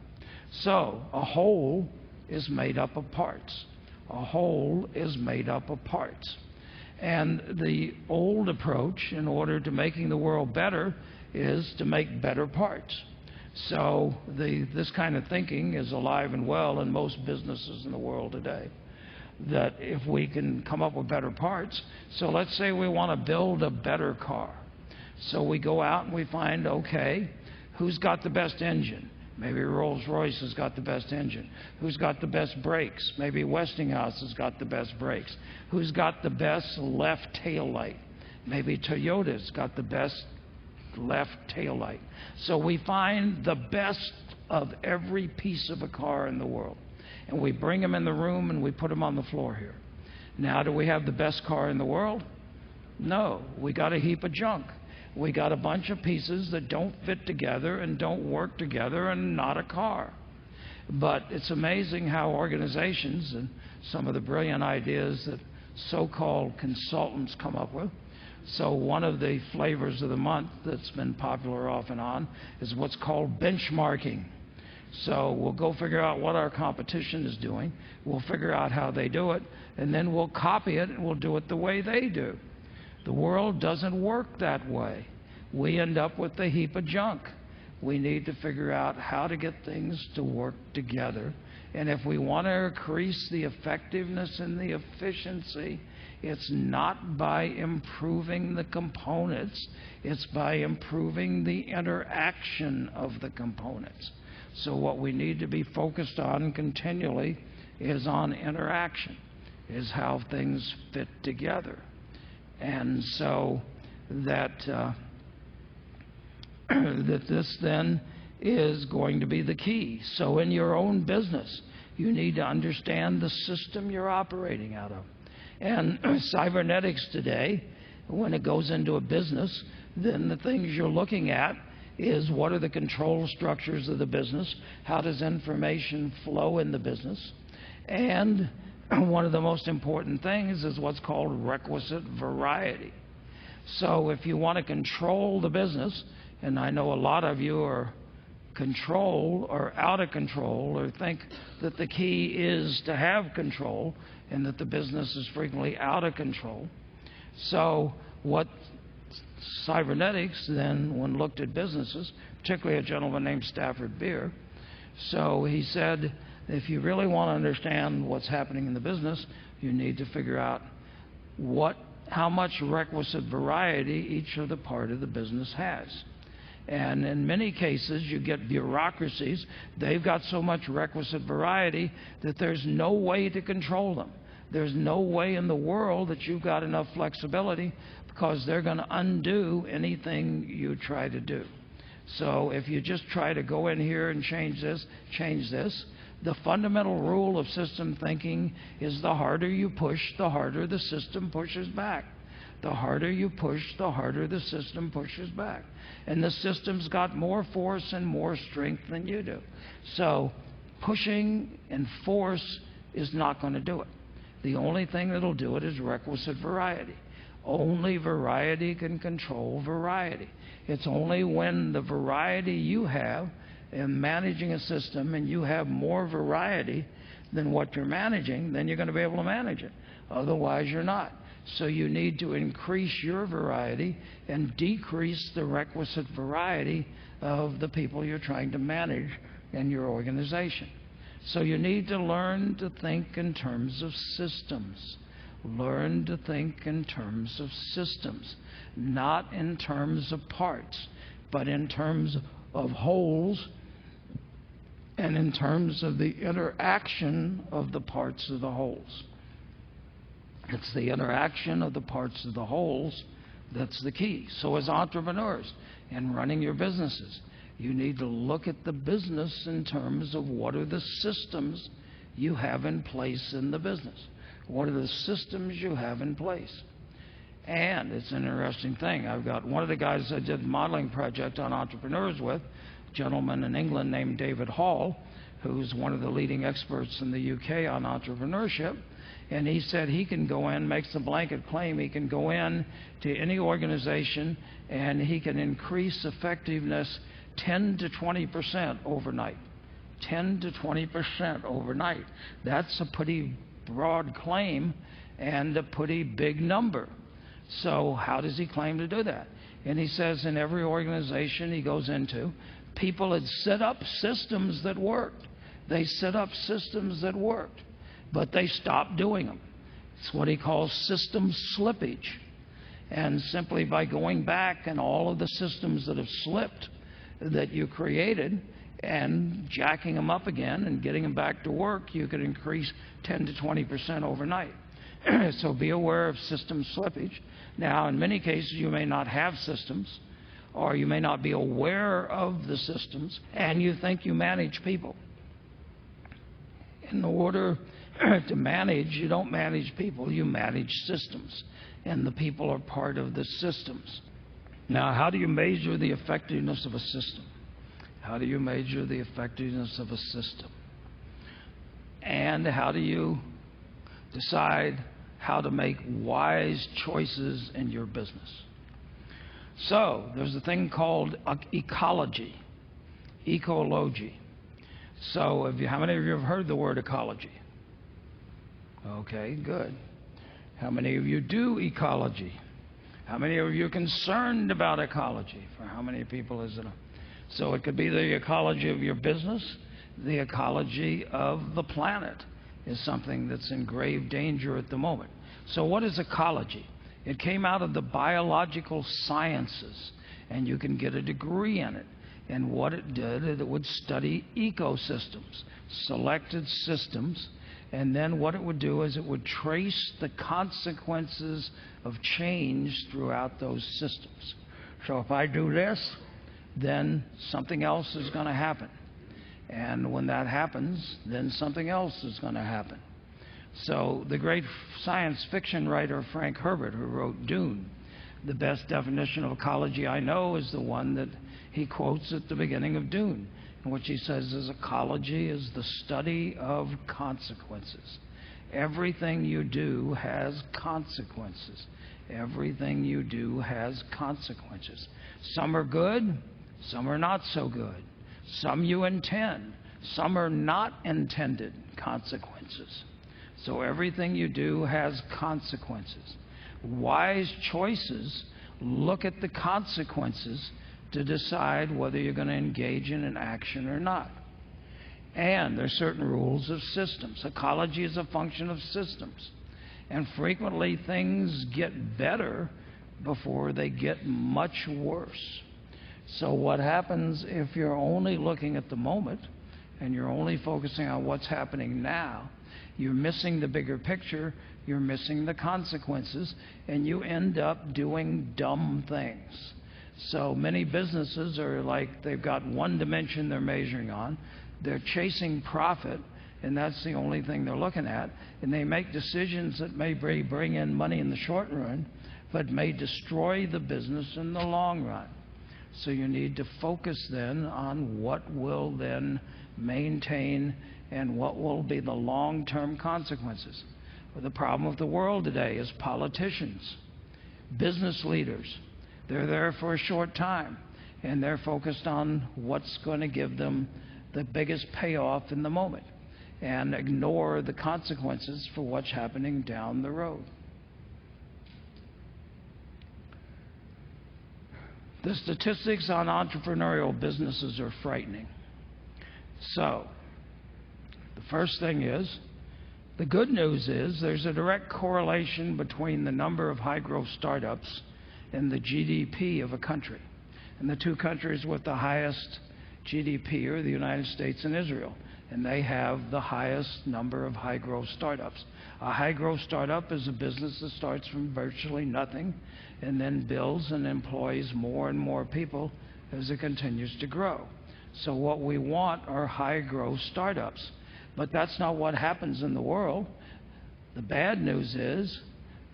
So a whole is made up of parts. A whole is made up of parts. And the old approach, in order to making the world better, is to make better parts. So this kind of thinking is alive and well in most businesses in the world today. That if we can come up with better parts, so let's say we want to build a better car. So we go out and we find, okay, who's got the best engine? Maybe Rolls-Royce has got the best engine. Who's got the best brakes? Maybe Westinghouse has got the best brakes. Who's got the best left tail light? Maybe Toyota's got the best left tail light. So we find the best of every piece of a car in the world, and we bring them in the room and we put them on the floor here. Now, do we have the best car in the world? No. We got a heap of junk. We got a bunch of pieces that don't fit together and don't work together and not a car. But it's amazing how organizations and some of the brilliant ideas that so-called consultants come up with. So one of the flavors of the month that's been popular off and on is what's called benchmarking. So we'll go figure out what our competition is doing. We'll figure out how they do it, and then we'll copy it and we'll do it the way they do. The world doesn't work that way. We end up with a heap of junk. We need to figure out how to get things to work together. And if we want to increase the effectiveness and the efficiency, it's not by improving the components. It's by improving the interaction of the components. So what we need to be focused on continually is on interaction, is how things fit together. And so that this then is going to be the key. So in your own business, you need to understand the system you're operating out of. And cybernetics today, when it goes into a business, then the things you're looking at is what are the control structures of the business, how does information flow in the business, and one of the most important things is what's called requisite variety. So if you want to control the business, and I know a lot of you are control or out of control or think that the key is to have control and that the business is frequently out of control. So what cybernetics then, when looked at businesses, particularly a gentleman named Stafford Beer, so he said, if you really want to understand what's happening in the business, you need to figure out how much requisite variety each of the part of the business has. And in many cases, you get bureaucracies. They've got so much requisite variety that there's no way to control them. There's no way in the world that you've got enough flexibility, because they're going to undo anything you try to do. So if you just try to go in here and change this, the fundamental rule of system thinking is the harder you push, the harder the system pushes back. The harder you push, the harder the system pushes back. And the system's got more force and more strength than you do. So pushing and force is not going to do it. The only thing that'll do it is requisite variety. Only variety can control variety. It's only when the variety you have in managing a system, and you have more variety than what you're managing, then you're going to be able to manage it. Otherwise, you're not. So you need to increase your variety and decrease the requisite variety of the people you're trying to manage in your organization. So you need to learn to think in terms of systems. Learn to think in terms of systems, not in terms of parts, but in terms of wholes and in terms of the interaction of the parts of the wholes. It's the interaction of the parts of the wholes that's the key. So as entrepreneurs and running your businesses, you need to look at the business in terms of what are the systems you have in place in the business. What are the systems you have in place? And it's an interesting thing. I've got one of the guys I did the modeling project on entrepreneurs with, a gentleman in England named David Hall, who's one of the leading experts in the UK on entrepreneurship. And he said he can go in, makes a blanket claim, he can go in to any organization and he can increase effectiveness 10 to 20% overnight. 10 to 20% overnight. That's a pretty broad claim and a pretty big number. So how does he claim to do that? And he says in every organization he goes into, people had set up systems that worked. They set up systems that worked, but they stopped doing them. It's what he calls system slippage. And simply by going back and all of the systems that have slipped that you created and jacking them up again and getting them back to work, you could increase 10 to 20% overnight. So be aware of system slippage. Now, in many cases, you may not have systems, or you may not be aware of the systems, and you think you manage people. In order to manage, you don't manage people, you manage systems, and the people are part of the systems. Now, how do you measure the effectiveness of a system? How do you measure the effectiveness of a system? And how do you decide how to make wise choices in your business? So, there's a thing called ecology, ecology. So, how many of you have heard the word ecology? Okay, good. How many of you do ecology? How many of you are concerned about ecology? For how many people is it? So it could be the ecology of your business. The ecology of the planet is something that's in grave danger at the moment. So what is ecology? It came out of the biological sciences, and you can get a degree in it. And what it did is it would study ecosystems, selected systems, and then what it would do is it would trace the consequences of change throughout those systems. So if I do this, then something else is going to happen. And when that happens, then something else is going to happen. So the great science fiction writer Frank Herbert, who wrote Dune, the best definition of ecology I know is the one that he quotes at the beginning of Dune, in which he says is ecology is the study of consequences. Everything you do has consequences. Everything you do has consequences. Some are good, some are not so good. Some you intend, some are not intended consequences. So everything you do has consequences. Wise choices look at the consequences to decide whether you're going to engage in an action or not. And there are certain rules of systems. Ecology is a function of systems. And frequently things get better before they get much worse. So what happens if you're only looking at the moment and you're only focusing on what's happening now? You're missing the bigger picture, you're missing the consequences, and you end up doing dumb things. So many businesses are like they've got one dimension they're measuring on. They're chasing profit, and that's the only thing they're looking at. And they make decisions that may bring in money in the short run, but may destroy the business in the long run. So you need to focus then on what will then maintain and what will be the long-term consequences. Well, the problem with the world today is politicians, business leaders. They're there for a short time, and they're focused on what's going to give them the biggest payoff in the moment, and ignore the consequences for what's happening down the road. The statistics on entrepreneurial businesses are frightening. So, the first thing is, the good news is there's a direct correlation between the number of high-growth startups and the GDP of a country. And the two countries with the highest GDP are the United States and Israel. And they have the highest number of high-growth startups. A high-growth startup is a business that starts from virtually nothing and then builds and employs more and more people as it continues to grow. So what we want are high-growth startups. But that's not what happens in the world. The bad news is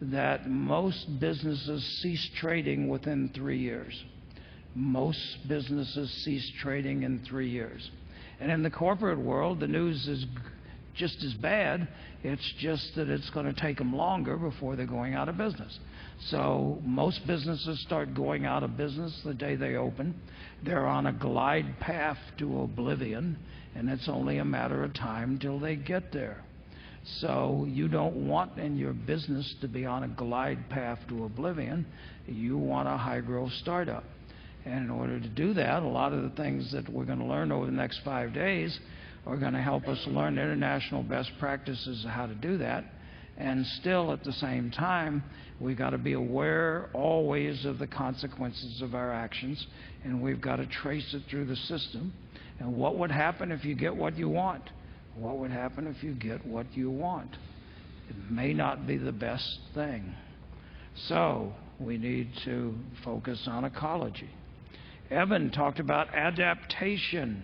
that most businesses cease trading within 3 years. Most businesses cease trading in 3 years. And in the corporate world, the news is just as bad. It's just that it's going to take them longer before they're going out of business. So most businesses start going out of business the day they open. They're on a glide path to oblivion, and it's only a matter of time till they get there. So you don't want in your business to be on a glide path to oblivion. You want a high-growth startup. And in order to do that, a lot of the things that we're going to learn over the next 5 days are going to help us learn international best practices of how to do that. And still, at the same time, we've got to be aware always of the consequences of our actions, and we've got to trace it through the system. And what would happen if you get what you want? What would happen if you get what you want? It may not be the best thing. So we need to focus on ecology. Evan talked about adaptation.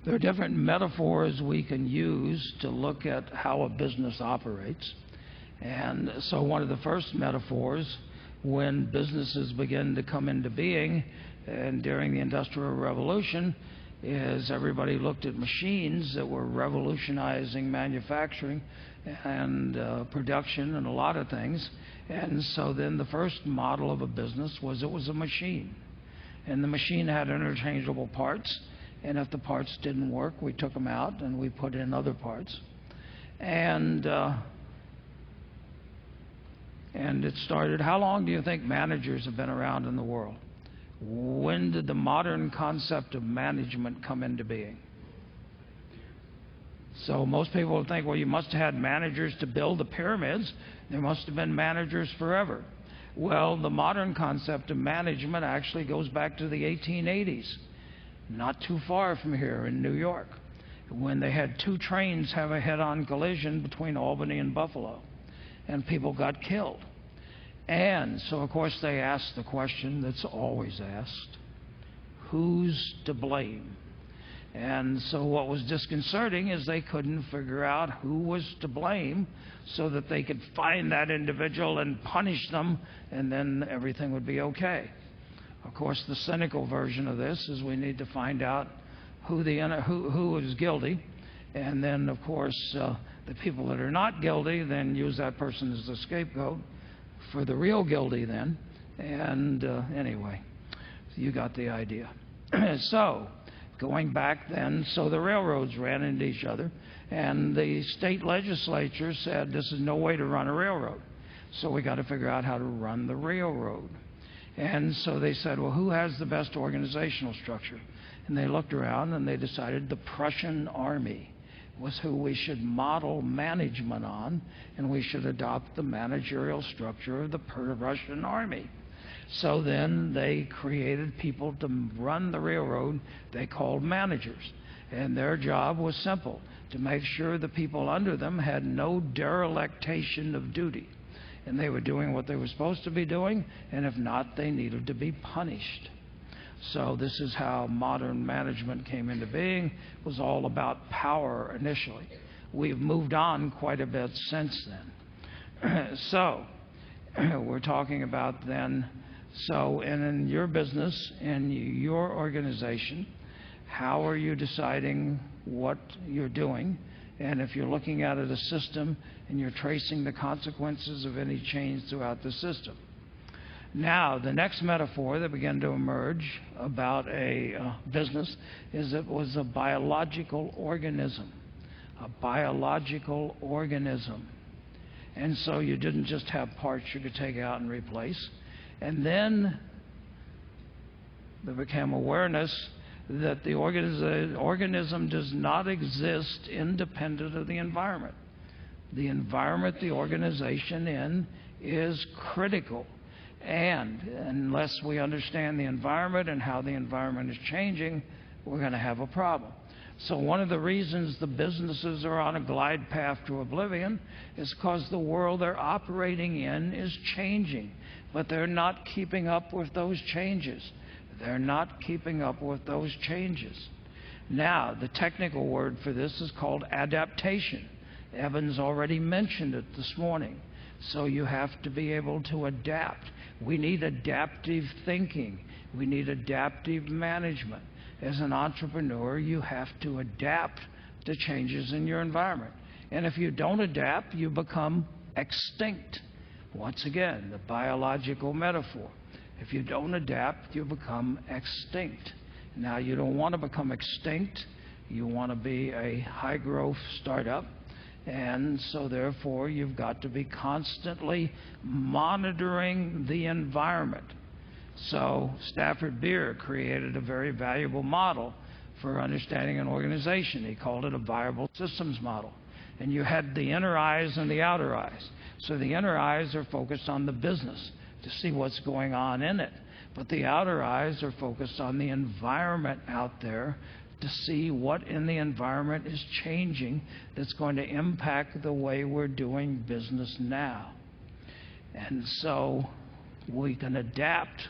There are different metaphors we can use to look at how a business operates. And so one of the first metaphors, when businesses begin to come into being and during the Industrial Revolution, is everybody looked at machines that were revolutionizing manufacturing and production and a lot of things. And so then the first model of a business was it was a machine. And the machine had interchangeable parts. And if the parts didn't work, we took them out and we put in other parts. And it started, how long do you think managers have been around in the world? When did the modern concept of management come into being? So most people would think, well, you must have had managers to build the pyramids. There must have been managers forever. Well, the modern concept of management actually goes back to the 1880s, not too far from here in New York, when they had two trains have a head-on collision between Albany and Buffalo, and people got killed. And so, of course, they asked the question that's always asked, who's to blame? And so what was disconcerting is they couldn't figure out who was to blame so that they could find that individual and punish them, and then everything would be okay. Of course, the cynical version of this is we need to find out who is guilty, and then, of course, the people that are not guilty then use that person as the scapegoat for the real guilty then. And anyway, you got the idea. So, going back then, so the railroads ran into each other, and the state legislature said this is no way to run a railroad. So we got to figure out how to run the railroad. And so they said, well, who has the best organizational structure? And they looked around and they decided the Prussian army was who we should model management on, and we should adopt the managerial structure of the Prussian army. So then they created people to run the railroad they called managers. And their job was simple, to make sure the people under them had no derelictation of duty. And they were doing what they were supposed to be doing, and if not, they needed to be punished. So this is how modern management came into being. It was all about power initially. We've moved on quite a bit since then. So we're talking about then, so in your business, in your organization, how are you deciding what you're doing? And if you're looking at it as a system and you're tracing the consequences of any change throughout the system. Now, the next metaphor that began to emerge about a business is it was a biological organism. A biological organism. And so you didn't just have parts you could take out and replace. And then there became awareness that the organism does not exist independent of the environment. The environment the organization in is critical. And unless we understand the environment and how the environment is changing, we're going to have a problem. So one of the reasons the businesses are on a glide path to oblivion is because the world they're operating in is changing, but they're not keeping up with those changes. They're not keeping up with those changes. Now, the technical word for this is called adaptation. Evans already mentioned it this morning. So you have to be able to adapt. We need adaptive thinking. We need adaptive management. As an entrepreneur, you have to adapt to changes in your environment. And if you don't adapt, you become extinct. Once again, the biological metaphor. If you don't adapt, you become extinct. Now, you don't want to become extinct. You want to be a high-growth startup. And so, therefore, you've got to be constantly monitoring the environment. So Stafford Beer created a very valuable model for understanding an organization. He called it a viable systems model. And you had the inner eyes and the outer eyes. So the inner eyes are focused on the business to see what's going on in it. But the outer eyes are focused on the environment out there to see what in the environment is changing that's going to impact the way we're doing business now. And so we can adapt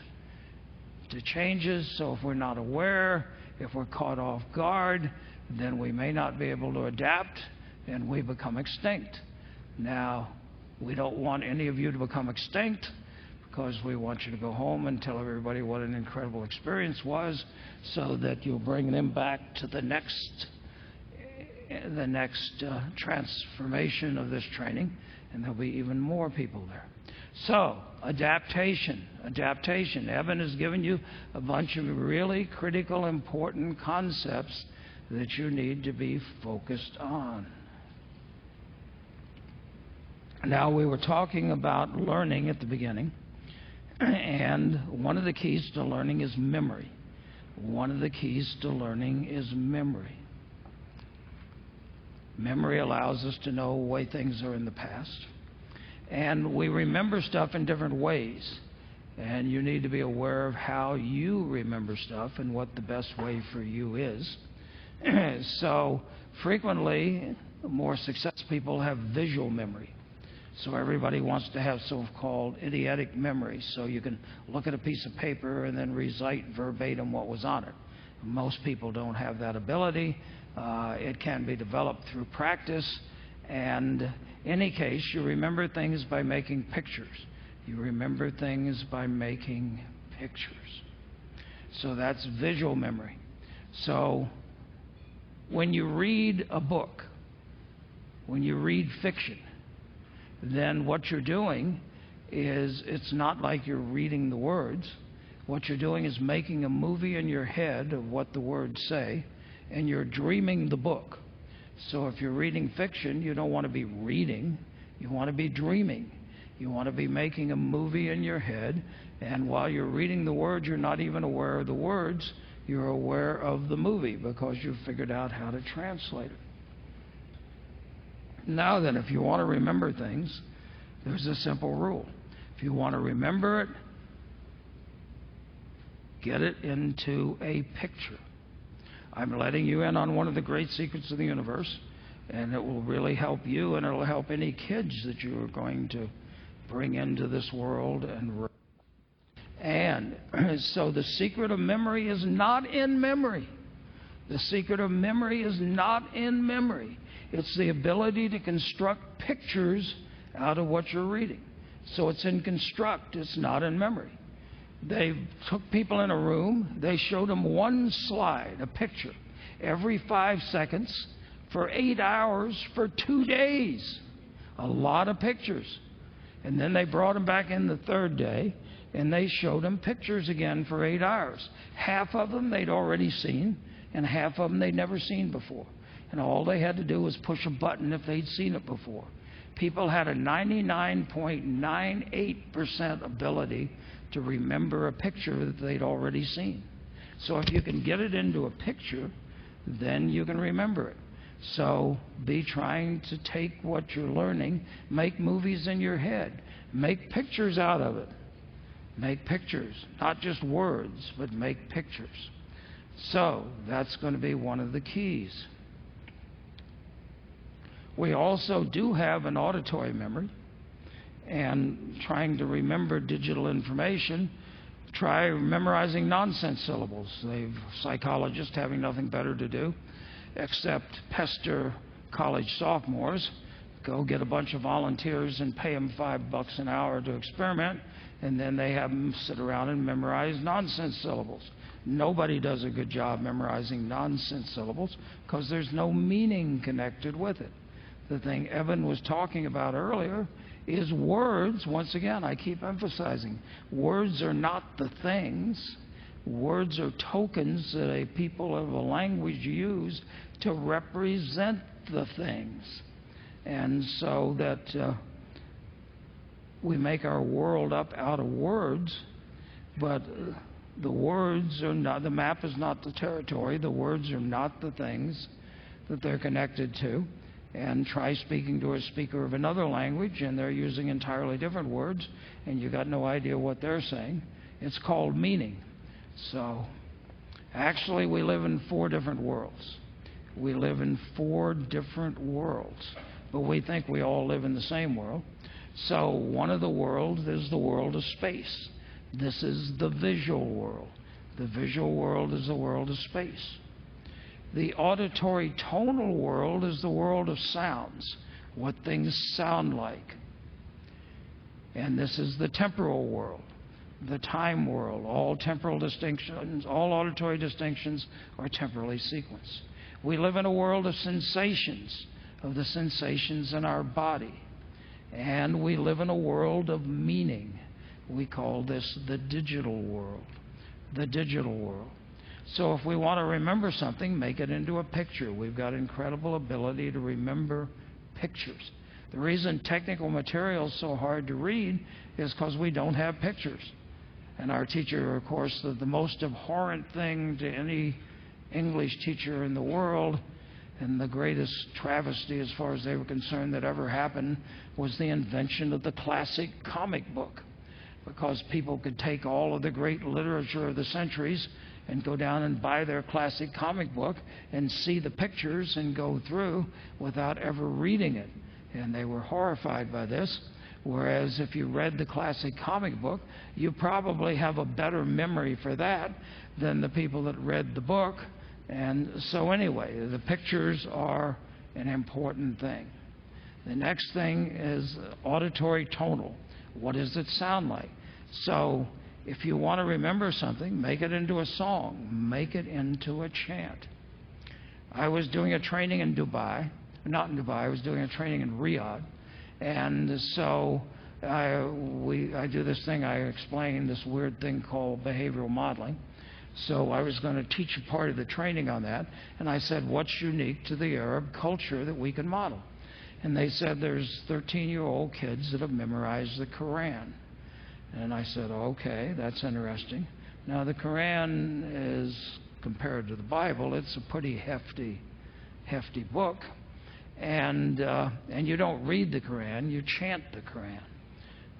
to changes. So if we're not aware, if we're caught off guard, then we may not be able to adapt and we become extinct. Now, we don't want any of you to become extinct because we want you to go home and tell everybody what an incredible experience was so that you'll bring them back to the next transformation of this training, and there'll be even more people there. So, adaptation. Evan has given you a bunch of really critical, important concepts that you need to be focused on. Now, we were talking about learning at the beginning, and one of the keys to learning is memory. Memory allows us to know the way things are in the past. And we remember stuff in different ways. And you need to be aware of how you remember stuff and what the best way for you is. So frequently, more successful people have visual memory. So everybody wants to have so-called eidetic memory. So you can look at a piece of paper and then recite verbatim what was on it. Most people don't have that ability. It can be developed through practice. And in any case, you remember things by making pictures. So that's visual memory. So when you read a book, when you read fiction, then what you're doing is it's not like you're reading the words. What you're doing is making a movie in your head of what the words say, and you're dreaming the book. So if you're reading fiction, you don't want to be reading, you want to be dreaming. You want to be making a movie in your head, and while you're reading the words, you're not even aware of the words, you're aware of the movie because you've figured out how to translate it. Now then, if you want to remember things, there's a simple rule. If you want to remember it, Get it into a picture. I'm letting you in on one of the great secrets of the universe, and it will really help you, and it will help any kids that you are going to bring into this world. And so the secret of memory is not in memory. The secret of memory is not in memory. It's the ability to construct pictures out of what you're reading. So it's in construct, it's not in memory. They took people in a room, they showed them one slide, a picture, every 5 seconds for 8 hours for 2 days. A lot of pictures. And then they brought them back in the third day, and they showed them pictures again for 8 hours. Half of them they'd already seen, and half of them they'd never seen before. And all they had to do was push a button if they'd seen it before. People had a 99.98% ability to remember a picture that they'd already seen. So if you can get it into a picture, then you can remember it. So be trying to take what you're learning, make movies in your head, make pictures out of it. Make pictures, not just words, but make pictures. So that's going to be one of the keys. We also do have an auditory memory, and trying to remember digital information, try memorizing nonsense syllables. They've psychologists having nothing better to do except pester college sophomores. Go get a bunch of volunteers and pay them $5 an hour to experiment, and then they have them sit around and memorize nonsense syllables. Nobody does a good job memorizing nonsense syllables because there's no meaning connected with it. The thing Evan was talking about earlier is words. Once again, I keep emphasizing, words are not the things. Words are tokens that a people of a language use to represent the things. And so that we make our world up out of words, but the words are not, the map is not the territory, the words are not the things that they're connected to. And try speaking to a speaker of another language, and they're using entirely different words, and you got no idea what they're saying. It's called meaning. So, actually, we live in 4 different worlds. We live in 4 different worlds, but we think we all live in the same world. So, one of the worlds is the world of space. This is the visual world. The visual world is the world of space. The auditory tonal world is the world of sounds, what things sound like. And this is the temporal world, the time world. All temporal distinctions, all auditory distinctions are temporally sequenced. We live in a world of sensations, of the sensations in our body. And we live in a world of meaning. We call this the digital world. The digital world. So if we want to remember something, make it into a picture. We've got incredible ability to remember pictures. The reason technical material is so hard to read is because we don't have pictures. And our teacher, of course, the most abhorrent thing to any English teacher in the world, and the greatest travesty as far as they were concerned that ever happened, was the invention of the classic comic book. Because people could take all of the great literature of the centuries and go down and buy their classic comic book and see the pictures and go through without ever reading it. And they were horrified by this. Whereas if you read the classic comic book, you probably have a better memory for that than the people that read the book. And so anyway, the pictures are an important thing. The next thing is auditory tonal. What does it sound like? So if you want to remember something, make it into a song. Make it into a chant. I was doing a training in Dubai. Not in Dubai. I was doing a training in Riyadh. And so I do this thing. I explain this weird thing called behavioral modeling. So I was going to teach a part of the training on that. And I said, what's unique to the Arab culture that we can model? And they said there's 13-year-old kids that have memorized the Quran. And I said, okay, that's interesting. Now, the Quran is, compared to the Bible, it's a pretty hefty book. And you don't read the Quran, you chant the Quran,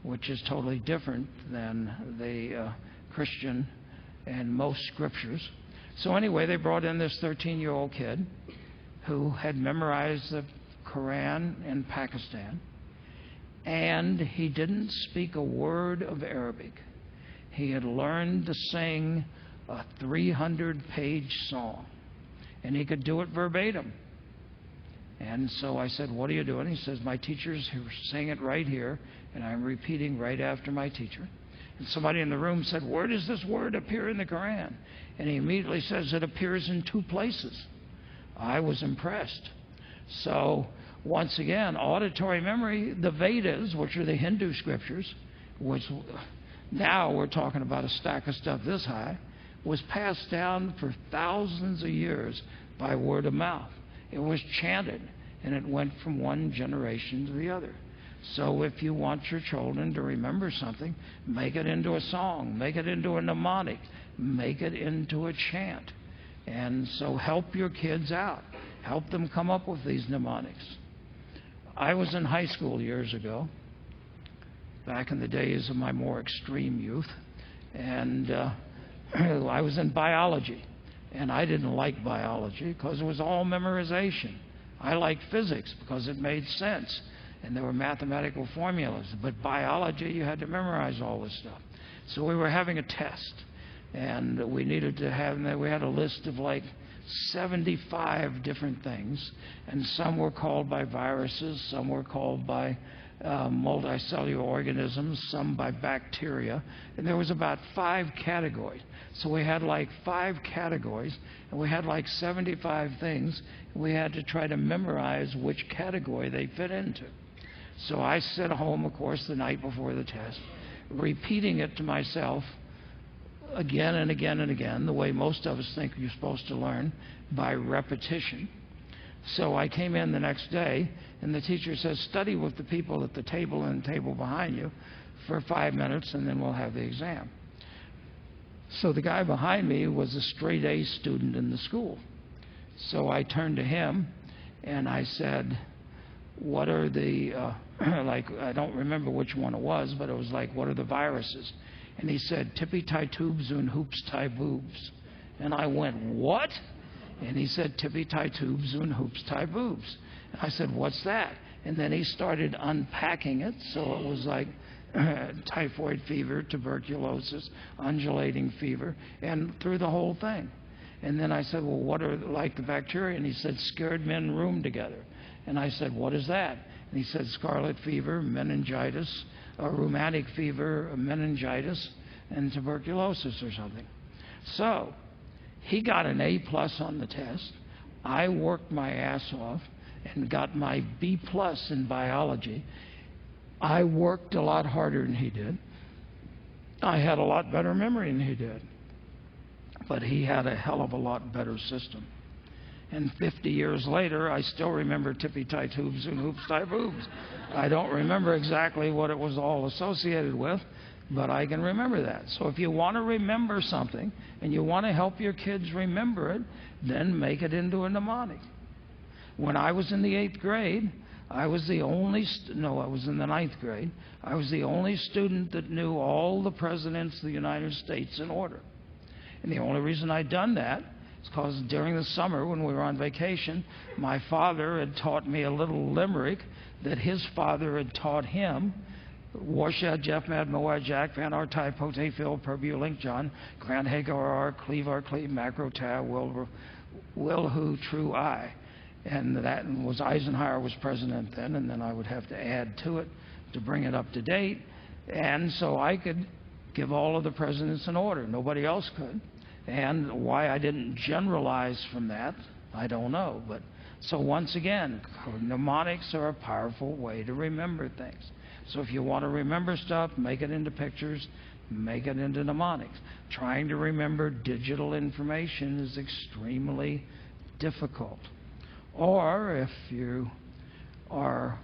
which is totally different than the Christian and most scriptures. So anyway, they brought in this 13-year-old kid who had memorized the Quran in Pakistan, and he didn't speak a word of Arabic. He had learned to sing a 300-page song, and he could do it verbatim. And so I said, "What are you doing?" He says, "My teacher's saying it right here, and I'm repeating right after my teacher." And somebody in the room said, "Where does this word appear in the Quran?" And he immediately says, "It appears in 2 places." I was impressed. So once again, auditory memory, the Vedas, which are the Hindu scriptures, which now we're talking about a stack of stuff this high, was passed down for thousands of years by word of mouth. It was chanted, and it went from one generation to the other. So if you want your children to remember something, make it into a song, make it into a mnemonic, make it into a chant. And so help your kids out. Help them come up with these mnemonics. I was in high school years ago, back in the days of my more extreme youth, and I was in biology. And I didn't like biology because it was all memorization. I liked physics because it made sense, and there were mathematical formulas. But biology, you had to memorize all this stuff. So we were having a test, and we needed to have, we had a list of like 75 different things, and some were called by viruses, some were called by multicellular organisms, some by bacteria, and there was about 5 categories. So we had like 5 categories, and we had like 75 things, and we had to try to memorize which category they fit into. So I sat home, of course, the night before the test, repeating it to myself again and again and again, the way most of us think you're supposed to learn, by repetition. So I came in the next day, and the teacher says, "Study with the people at the table and the table behind you for 5 minutes, and then we'll have the exam." So the guy behind me was a straight A student in the school. So I turned to him, and I said, "What are the, like, I don't remember which one it was, but it was like, what are the viruses?" And he said, "Tippy-tie-tubes and hoops-tie-boobs." And I went, "What?" And he said, "Tippy-tie-tubes and hoops-tie-boobs." And I said, "What's that?" And then he started unpacking it. So it was like typhoid fever, tuberculosis, undulating fever, and through the whole thing. And then I said, "Well, what are like the bacteria?" And he said, "Scared men room together." And I said, "What is that?" And he said, "Scarlet fever, meningitis, rheumatic fever, meningitis, and tuberculosis or something." So he got an A+ on the test. I worked my ass off and got my B+ in biology. I worked a lot harder than he did. I had a lot better memory than he did. But he had a hell of a lot better system. And 50 years later, I still remember tippy-tie-tubes and hoops-tie-boobs. I don't remember exactly what it was all associated with, but I can remember that. So if you want to remember something and you want to help your kids remember it, then make it into a mnemonic. When I was in the 8th grade, I was the only, I was in the 9th grade. I was the only student that knew all the presidents of the United States in order. And the only reason I'd done that is because during the summer when we were on vacation, my father had taught me a little limerick that his father had taught him. Warshad, Jeff, Mad, Moad, Jack, Van Artai, Pote, Phil, Purbu, Link, John, Grand, Hagar, Cleave, Cleve, Macro, Ta, Will, Who, True, I. And that was Eisenhower was president then, and then I would have to add to it to bring it up to date. And so I could give all of the presidents in order. Nobody else could. And why I didn't generalize from that, I don't know. But so once again, mnemonics are a powerful way to remember things. So if you want to remember stuff, make it into pictures, make it into mnemonics. Trying to remember digital information is extremely difficult. Or if you are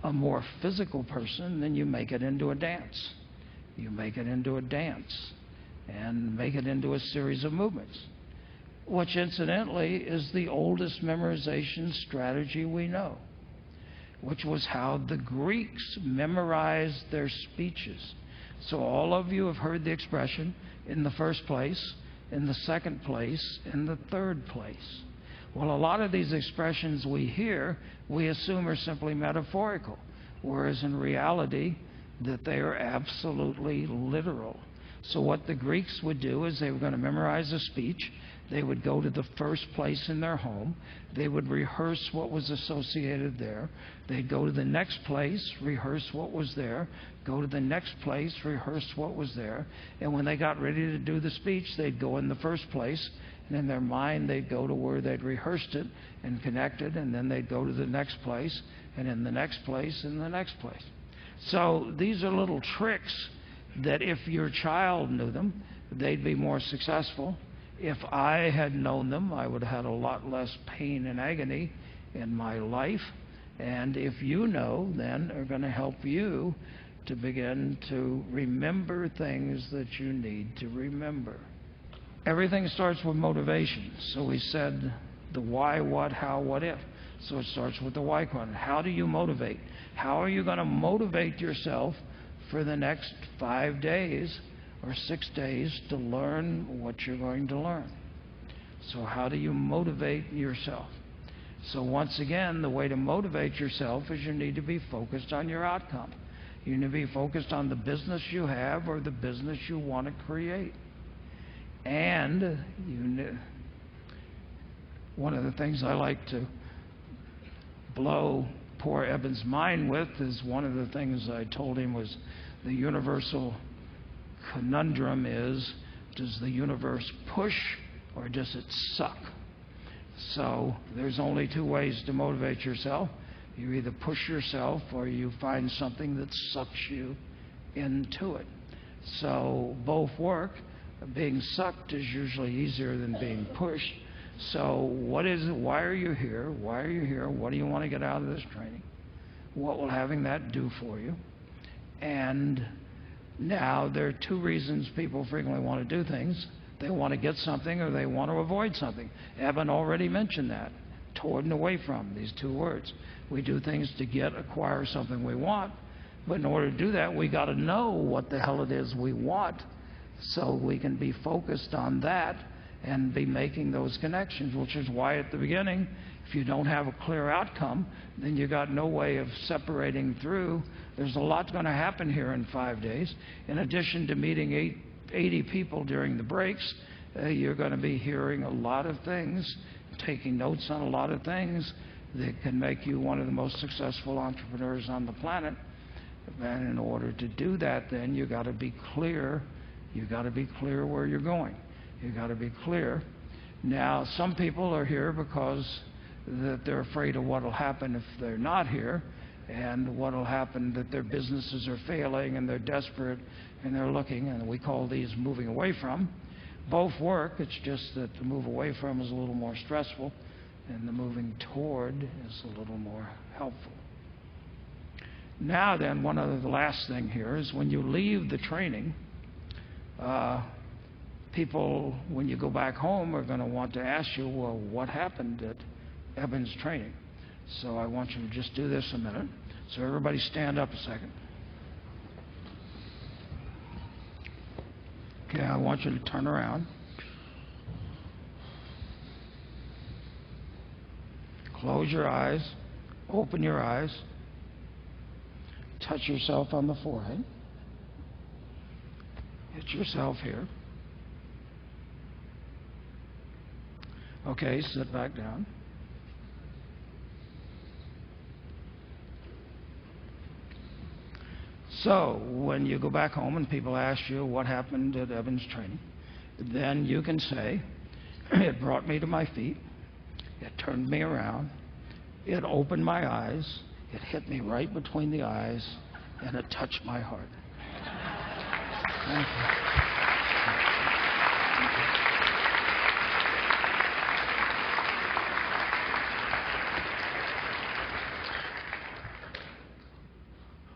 a more physical person, then you make it into a dance. You make it into a dance and make it into a series of movements, which incidentally is the oldest memorization strategy we know, which was how the Greeks memorized their speeches. So all of you have heard the expression, in the first place, in the second place, in the third place. Well, a lot of these expressions we hear, we assume are simply metaphorical, whereas in reality, that they are absolutely literal. So what the Greeks would do is they were going to memorize a speech. They would go to the first place in their home. They would rehearse what was associated there. They'd go to the next place, rehearse what was there, go to the next place, rehearse what was there. And when they got ready to do the speech, they'd go in the first place, and in their mind they'd go to where they'd rehearsed it and connected, and then they'd go to the next place, and in the next place, and the next place. So these are little tricks that if your child knew them, they'd be more successful. If I had known them, I would have had a lot less pain and agony in my life. And if you know, then are going to help you to begin to remember things that you need to remember. Everything starts with motivation. So we said the why, what, how, what if. So it starts with the why question. How do you motivate? How are you going to motivate yourself for the next 5 days or 6 days to learn what you're going to learn? So how do you motivate yourself? So once again, the way to motivate yourself is you need to be focused on your outcome. You need to be focused on the business you have or the business you want to create. And one of the things I like to blow poor Eben's mind with is one of the things I told him was the universal conundrum is, does the universe push or does it suck? So there's only two ways to motivate yourself. You either push yourself or you find something that sucks you into it. So both work. Being sucked is usually easier than being pushed. So what is it? Why are you here? Why are you here? What do you want to get out of this training? What will having that do for you? And now there are two reasons people frequently want to do things. They want to get something or they want to avoid something. Eben already mentioned that. Toward and away from, these two words. We do things to acquire something we want. But in order to do that, we got to know what the hell it is we want so we can be focused on that and be making those connections, which is why at the beginning, if you don't have a clear outcome, then you got no way of separating through. There's a lot going to happen here in 5 days. In addition to meeting 80 people during the breaks, you're going to be hearing a lot of things, taking notes on a lot of things that can make you one of the most successful entrepreneurs on the planet. And in order to do that, then you got to be clear. You got to be clear where you're going. You got to be clear. Now, some people are here because that they're afraid of what will happen if they're not here, and what will happen that their businesses are failing and they're desperate and they're looking, and we call these moving away from. Both work. It's just that the move away from is a little more stressful, and the moving toward is a little more helpful. Now then, one of the last thing here is when you leave the training, people, when you go back home, are going to want to ask you, well, what happened at Eben's training? So I want you to just do this a minute. So everybody stand up a second. Okay, I want you to turn around. Close your eyes. Open your eyes. Touch yourself on the forehead. Hit yourself here. Okay, sit back down. So, when you go back home and people ask you what happened at Eben's training, then you can say, it brought me to my feet, it turned me around, it opened my eyes, it hit me right between the eyes, and it touched my heart. Thank you.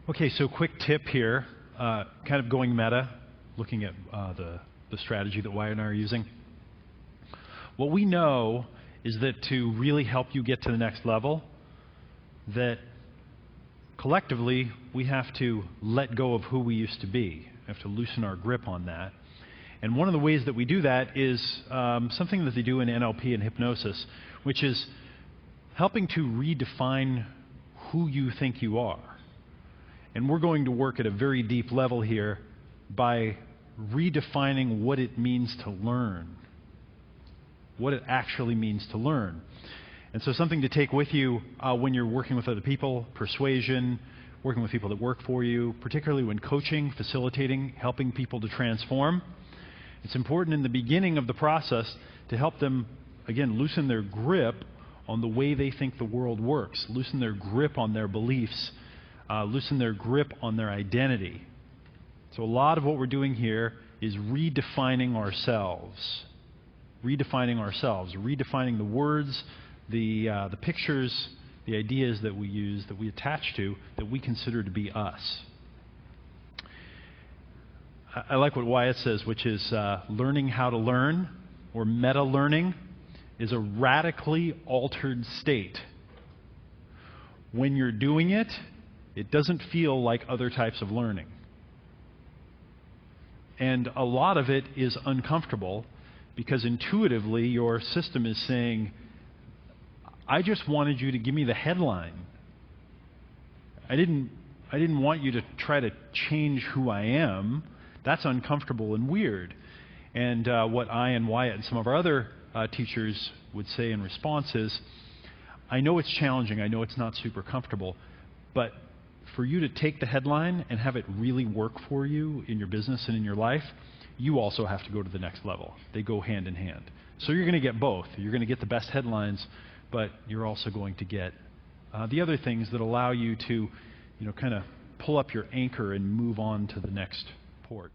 Okay, so quick tip here, kind of going meta, looking at the strategy that Wyatt and I are using. What we know is that to really help you get to the next level, that collectively we have to let go of who we used to be. have to loosen our grip on that. And one of the ways that we do that is something that they do in NLP and hypnosis, which is helping to redefine who you think you are. And we're going to work at a very deep level here by redefining what it means to learn, what it actually means to learn. And so something to take with you when you're working with other people, persuasion, working with people that work for you, particularly when coaching, facilitating, helping people to transform. It's important in the beginning of the process to help them, again, loosen their grip on the way they think the world works, loosen their grip on their beliefs, loosen their grip on their identity. So a lot of what we're doing here is redefining ourselves, redefining the words, the pictures, the ideas that we use, that we attach to, that we consider to be us. I like what Wyatt says, which is learning how to learn, or meta-learning, is a radically altered state. When you're doing it, it doesn't feel like other types of learning. And a lot of it is uncomfortable because intuitively your system is saying, I just wanted you to give me the headline. I didn't want you to try to change who I am. That's uncomfortable and weird. And what I and Wyatt and some of our other teachers would say in response is, I know it's challenging, I know it's not super comfortable, but for you to take the headline and have it really work for you in your business and in your life, you also have to go to the next level. They go hand in hand. So you're going to get both. You're going to get the best headlines, but you're also going to get the other things that allow you to, kind of pull up your anchor and move on to the next port.